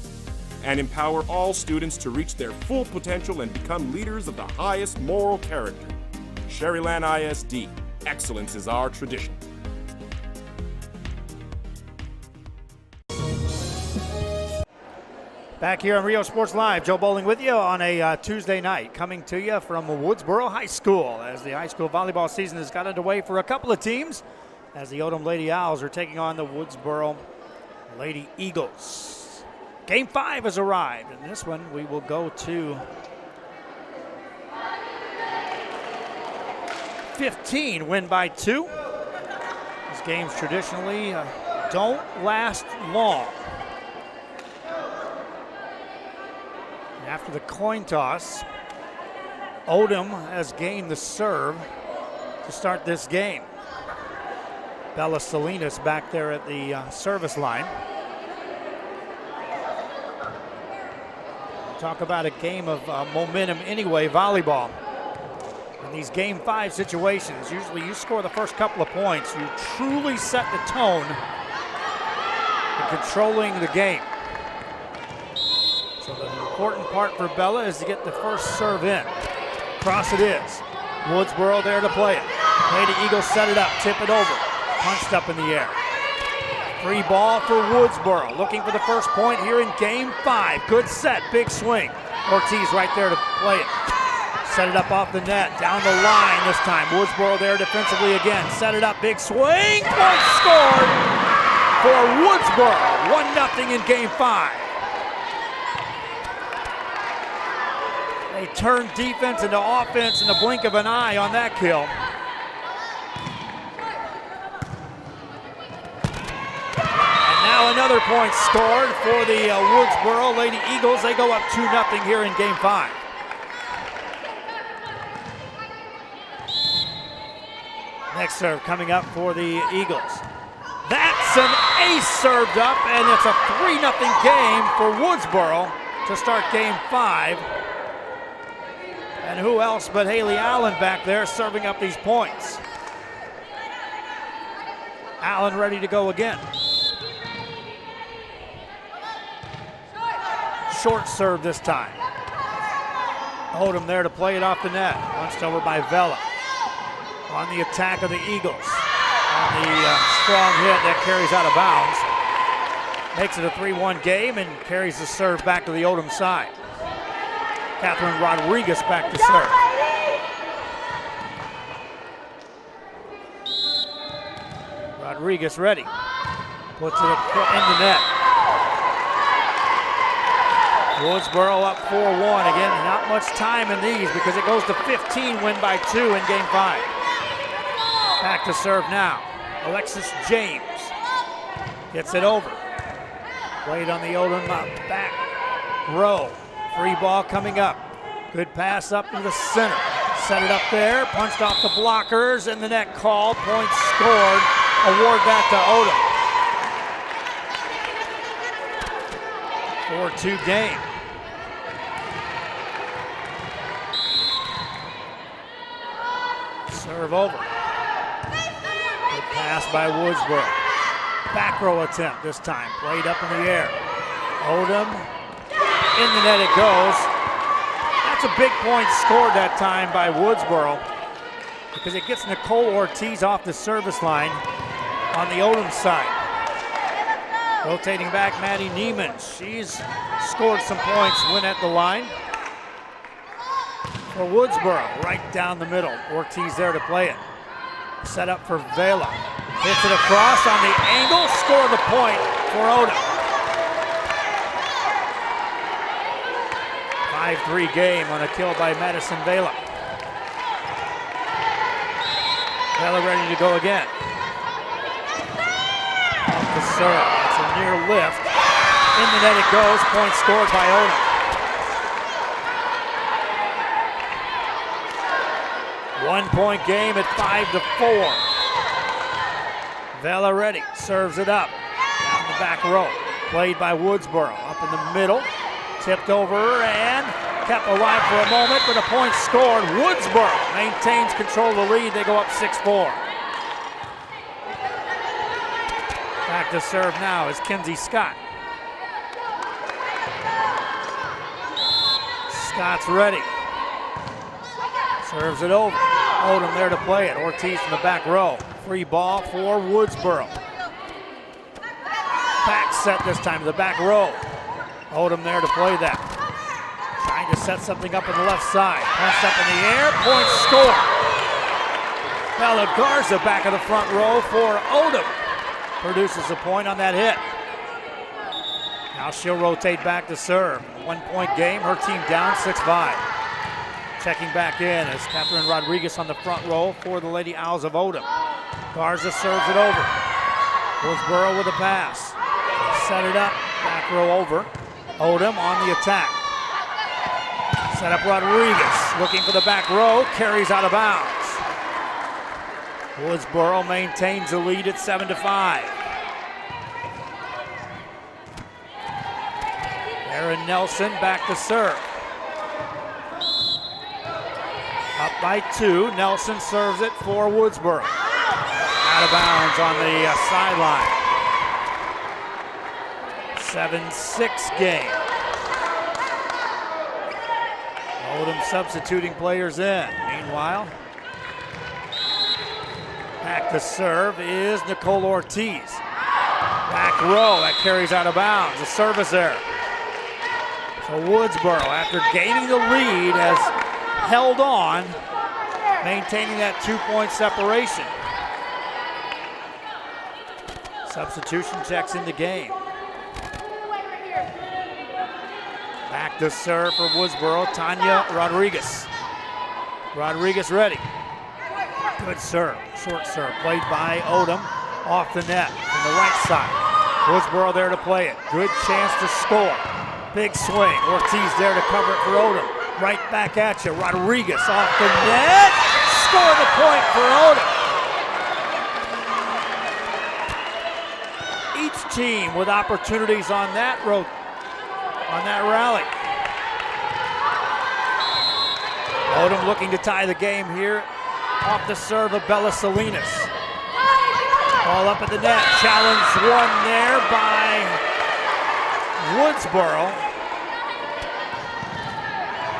and empower all students to reach their full potential and become leaders of the highest moral character. Sherryland ISD, excellence is our tradition. Back here on Rio Sports Live, Joe Bowling with you on a Tuesday night, coming to you from Woodsboro High School as the high school volleyball season has got underway for a couple of teams as the Odem Lady Owls are taking on the Woodsboro Lady Eagles. Game 5 has arrived, and this one we will go to 15, win by 2. These games traditionally don't last long. After the coin toss, Odem has gained the serve to start this game. Bella Salinas back there at the service line. Talk about a game of momentum anyway, volleyball. In these game 5 situations, usually you score the first couple of points, you truly set the tone in controlling the game. So the important part for Bella is to get the first serve in. Cross it is. Woodsboro there to play it. Lady Eagles set it up, tip it over. Punched up in the air. Free ball for Woodsboro. Looking for the first point here in game 5. Good set, big swing. Ortiz right there to play it. Set it up off the net, down the line this time. Woodsboro there defensively again. Set it up, big swing. Point scored for Woodsboro. 1-0 in game 5. They turned defense into offense in the blink of an eye on that kill. And now another point scored for the Woodsboro Lady Eagles. They go up 2-0 here in game 5. Next serve coming up for the Eagles. That's an ace served up, and it's a 3-0 game for Woodsboro to start game 5. And who else but Haley Allen back there serving up these points. Allen ready to go again. Short serve this time. Odem there to play it off the net. Punched over by Vela. On the attack of the Eagles. On the strong hit that carries out of bounds. Makes it a 3-1 game and carries the serve back to the Odem side. Catherine Rodriguez back to serve. Rodriguez ready. Puts it in the net. Woodsboro up 4-1. Again, not much time in these because it goes to 15, win by 2 in game 5. Back to serve now. Alexis James gets it over. Played on the Odem back row. Free ball coming up. Good pass up to the center. Set it up there. Punched off the blockers and the net call. Point scored. Award that to Odem. 4-2 game. Serve over. Good pass by Woodsboro. Back row attempt this time. Played up in the air. Odem. In the net it goes. That's a big point scored that time by Woodsboro because it gets Nicole Ortiz off the service line on the Odem side. Rotating back, Maddie Neiman. She's scored some points, win at the line. For Woodsboro, right down the middle. Ortiz there to play it. Set up for Vela. Hits it across on the angle, score the point for Odem. 5-3 game on a kill by Madison Vela. Vela ready to go again. Off the serve. It's a near lift. In the net it goes. Point scored by Odem. 1-point game at 5-4. Valeretti serves it up. Down the back row. Played by Woodsboro. Up in the middle. Tipped over and kept alive for a moment, but a point scored. Woodsboro maintains control of the lead. They go up 6-4. Back to serve now is Kinsey Scott. Scott's ready. Serves it over. Odem there to play it. Ortiz in the back row. Free ball for Woodsboro. Back set this time to the back row. Odem there to play that. Trying to set something up on the left side. Punch up in the air. Point score. Bella Garza back in the front row for Odem. Produces a point on that hit. Now she'll rotate back to serve. 1-point game. Her team down 6-5. Checking back in is Catherine Rodriguez on the front row for the Lady Owls of Odem. Garza serves it over. Woodsboro with a pass. Set it up. Back row over. Odem on the attack. Set up Rodriguez. Looking for the back row. Carries out of bounds. Woodsboro maintains the lead at 7-5. Aaron Nelson back to serve. Up by 2. Nelson serves it for Woodsboro. Out of bounds on the sideline. 7-6 game. Odem substituting players in. Meanwhile, back to serve is Nicole Ortiz. Back row, that carries out of bounds. A service error. So Woodsboro, after gaining the lead, has held on, maintaining that 2-point separation. Substitution checks in the game. Back to serve for Woodsboro, Tanya Rodriguez. Rodriguez ready. Good serve, short serve, played by Odem off the net from the right side. Woodsboro there to play it. Good chance to score. Big swing. Ortiz there to cover it for Odem. Right back at you. Rodriguez off the net. Score the point for Odem. Each team with opportunities on that rally. Odem looking to tie the game here. Off the serve of Bella Salinas. Ball up at the net. Challenge won there by Woodsboro.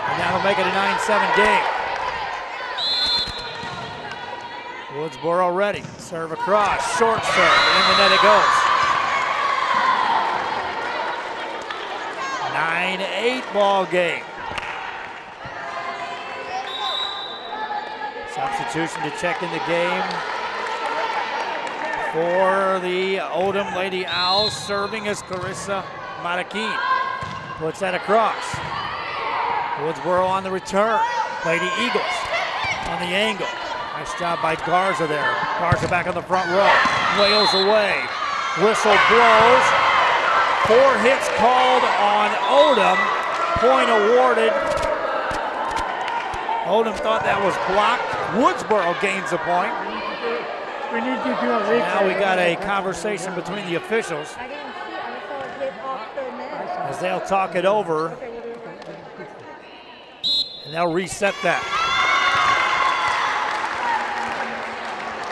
And that'll make it a 9-7 game. Woodsboro ready. Serve across. Short serve. In the net it goes. 9-8 ball game. Substitution to check in the game for the Odem Lady Owls. Serving is Clarissa Maraquin. Puts that across. Woodsboro on the return. Lady Eagles on the angle. Nice job by Garza there. Garza back on the front row. Wails away. Whistle blows. 4 hits called on Odem. Point awarded. Odem thought that was blocked. Woodsboro gains a point. We need to do a replay. Now we got a conversation between the officials I didn't see it. I saw it hit off the net. as they'll talk it over and they'll reset that.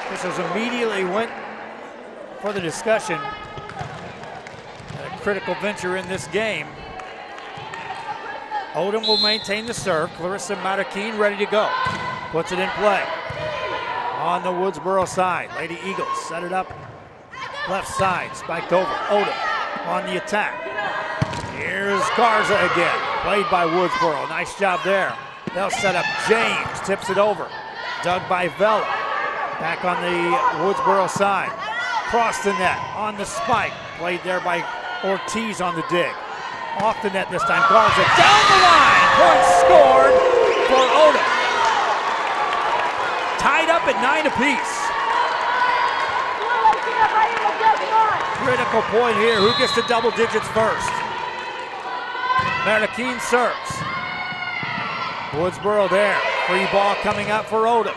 Officials immediately went for the discussion. At a critical venture in this game. Odem will maintain the serve. Clarissa Maraquin ready to go. Puts it in play. On the Woodsboro side. Lady Eagles set it up. Left side. Spiked over. Odem on the attack. Here's Garza again. Played by Woodsboro. Nice job there. They'll set up James. Tips it over. Dug by Vela. Back on the Woodsboro side. Cross the net. On the spike. Played there by Ortiz on the dig. Off the net this time. Garza down the line. Point scored for Odem. Tied up at 9 apiece. Critical point here. Who gets to double digits first? Maraquin serves. Woodsboro there. Free ball coming up for Odem.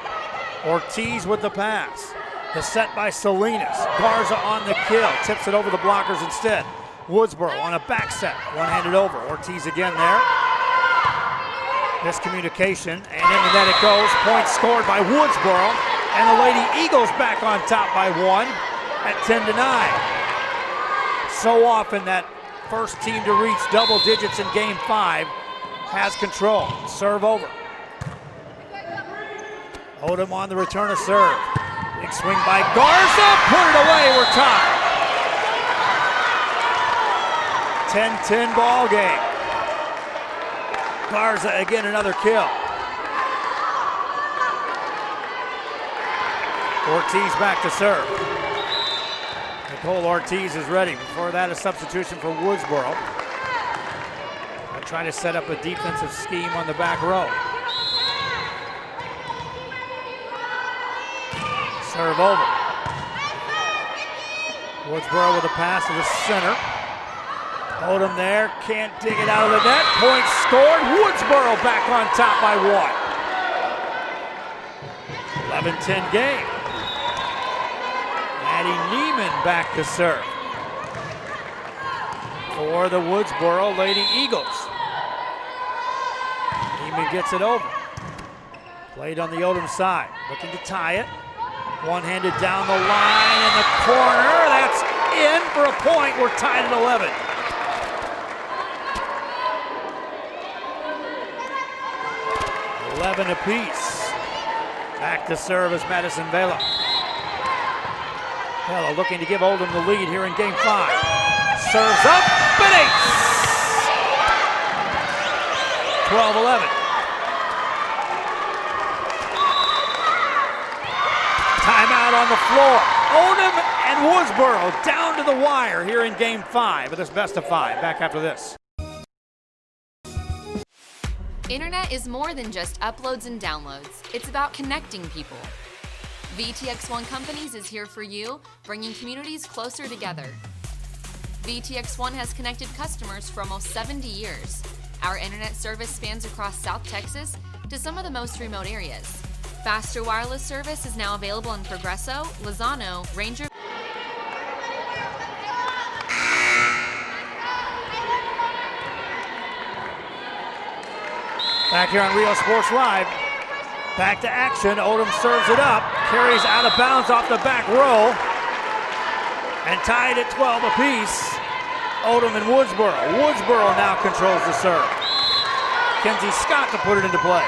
Ortiz with the pass. The set by Salinas. Garza on the kill. Tips it over the blockers instead. Woodsboro on a back set. One-handed over. Ortiz again there. Miscommunication, and in the net it goes. Point scored by Woodsboro, and the Lady Eagles back on top by one at 10-9. So often that first team to reach double digits in game 5 has control. Serve over. Odem on the return of serve. Big swing by Garza, put it away, we're tied. 10-10 ball game. Garza again, another kill. Ortiz back to serve. Nicole Ortiz is ready. Before that, a substitution for Woodsboro. They're trying to set up a defensive scheme on the back row. Serve over. Woodsboro with a pass to the center. Odem there, can't dig it out of the net. Point scored. Woodsboro back on top by one. 11-10 game. Maddie Neiman back to serve for the Woodsboro Lady Eagles. Neiman gets it over. Played on the Odem side, looking to tie it. One-handed down the line in the corner. That's in for a point. We're tied at 11. Apiece. Back to serve is Madison Vela. Vela looking to give Odem the lead here in game 5. Serves up, and ace! 12-11. Timeout on the floor. Odem and Woodsboro down to the wire here in game 5 of this best of 5. Back after this. Internet is more than just uploads and downloads. It's about connecting people. VTX One Companies is here for you, bringing communities closer together. VTX One has connected customers for almost 70 years. Our internet service spans across South Texas to some of the most remote areas. Faster wireless service is now available in Progreso, Lozano, Ranger. Back here on Rio Sports Live. Back to action. Odem serves it up. Carries out of bounds off the back row. And tied at 12 apiece. Odem and Woodsboro. Woodsboro now controls the serve. Kenzie Scott to put it into play.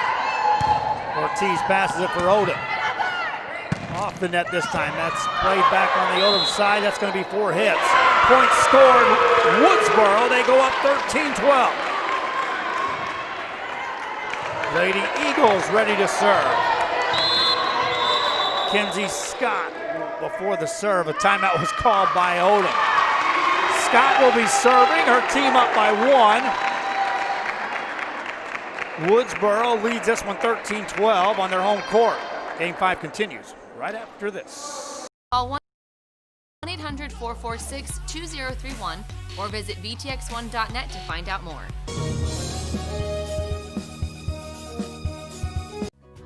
Ortiz passes it for Odem. Off the net this time. That's played back on the Odem side. That's going to be 4 hits. Point scored. Woodsboro. They go up 13-12. Lady Eagles ready to serve. Kenzie Scott before the serve. A timeout was called by Odem. Scott will be serving. Her team up by 1. Woodsboro leads this one 13-12 on their home court. Game 5 continues right after this. Call 1-800-446-2031 or visit vtx1.net to find out more.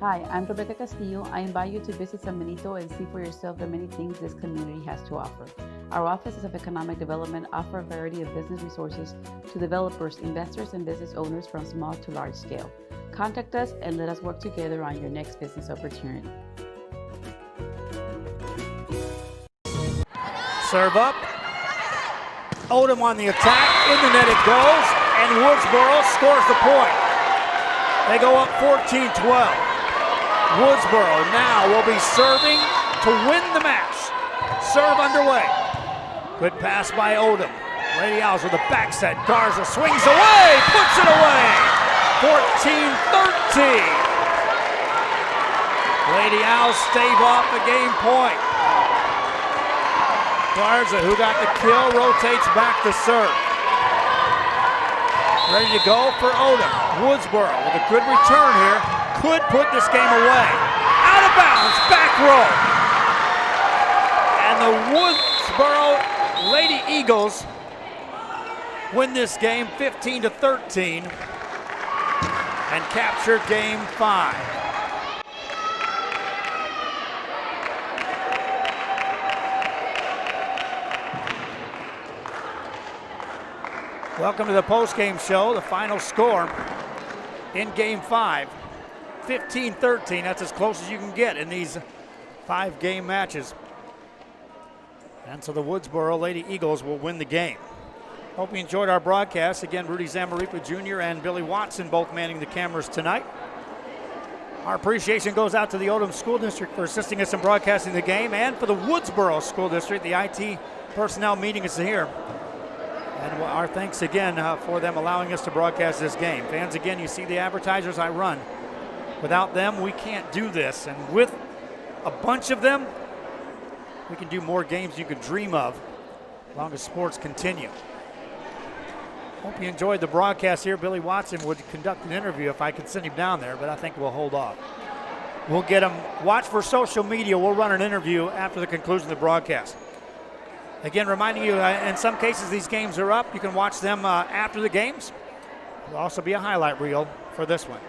Hi, I'm Rebecca Castillo. I invite you to visit San Benito and see for yourself the many things this community has to offer. Our offices of economic development offer a variety of business resources to developers, investors, and business owners from small to large scale. Contact us and let us work together on your next business opportunity. Serve up. Odem on the attack. In the net it goes, and Woodsboro scores the point. They go up 14-12. Woodsboro now will be serving to win the match. Serve underway. Good pass by Odem. Lady Owls with a back set. Garza swings away, puts it away. 14-13. Lady Owls stave off the game point. Garza, who got the kill, rotates back to serve. Ready to go for Odem. Woodsboro with a good return here. Could put this game away. Out of bounds, back row. And the Woodsboro Lady Eagles win this game 15-13 and capture game 5. Welcome to the post-game show. The final score in Game 5, 15-13. That's as close as you can get in these 5-game matches. And so the Woodsboro Lady Eagles will win the game. Hope you enjoyed our broadcast. Again, Rudy Zamaripa Jr. and Billy Watson both manning the cameras tonight. Our appreciation goes out to the Odem School District for assisting us in broadcasting the game, and for the Woodsboro School District. The IT personnel meeting is here. And our thanks again for them allowing us to broadcast this game. Fans, again, you see the advertisers I run. Without them, we can't do this. And with a bunch of them, we can do more games you could dream of as long as sports continue. Hope you enjoyed the broadcast here. Billy Watson would conduct an interview if I could send him down there, but I think we'll hold off. We'll get him. Watch for social media. We'll run an interview after the conclusion of the broadcast. Again, reminding you, in some cases these games are up. You can watch them after the games. There'll also be a highlight reel for this one.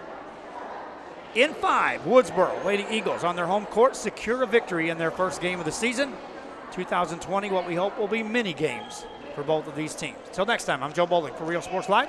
In 5, Woodsboro Lady Eagles on their home court secure a victory in their first game of the season. 2020, what we hope will be mini games for both of these teams. Until next time, I'm Joe Bowling for Real Sports Live.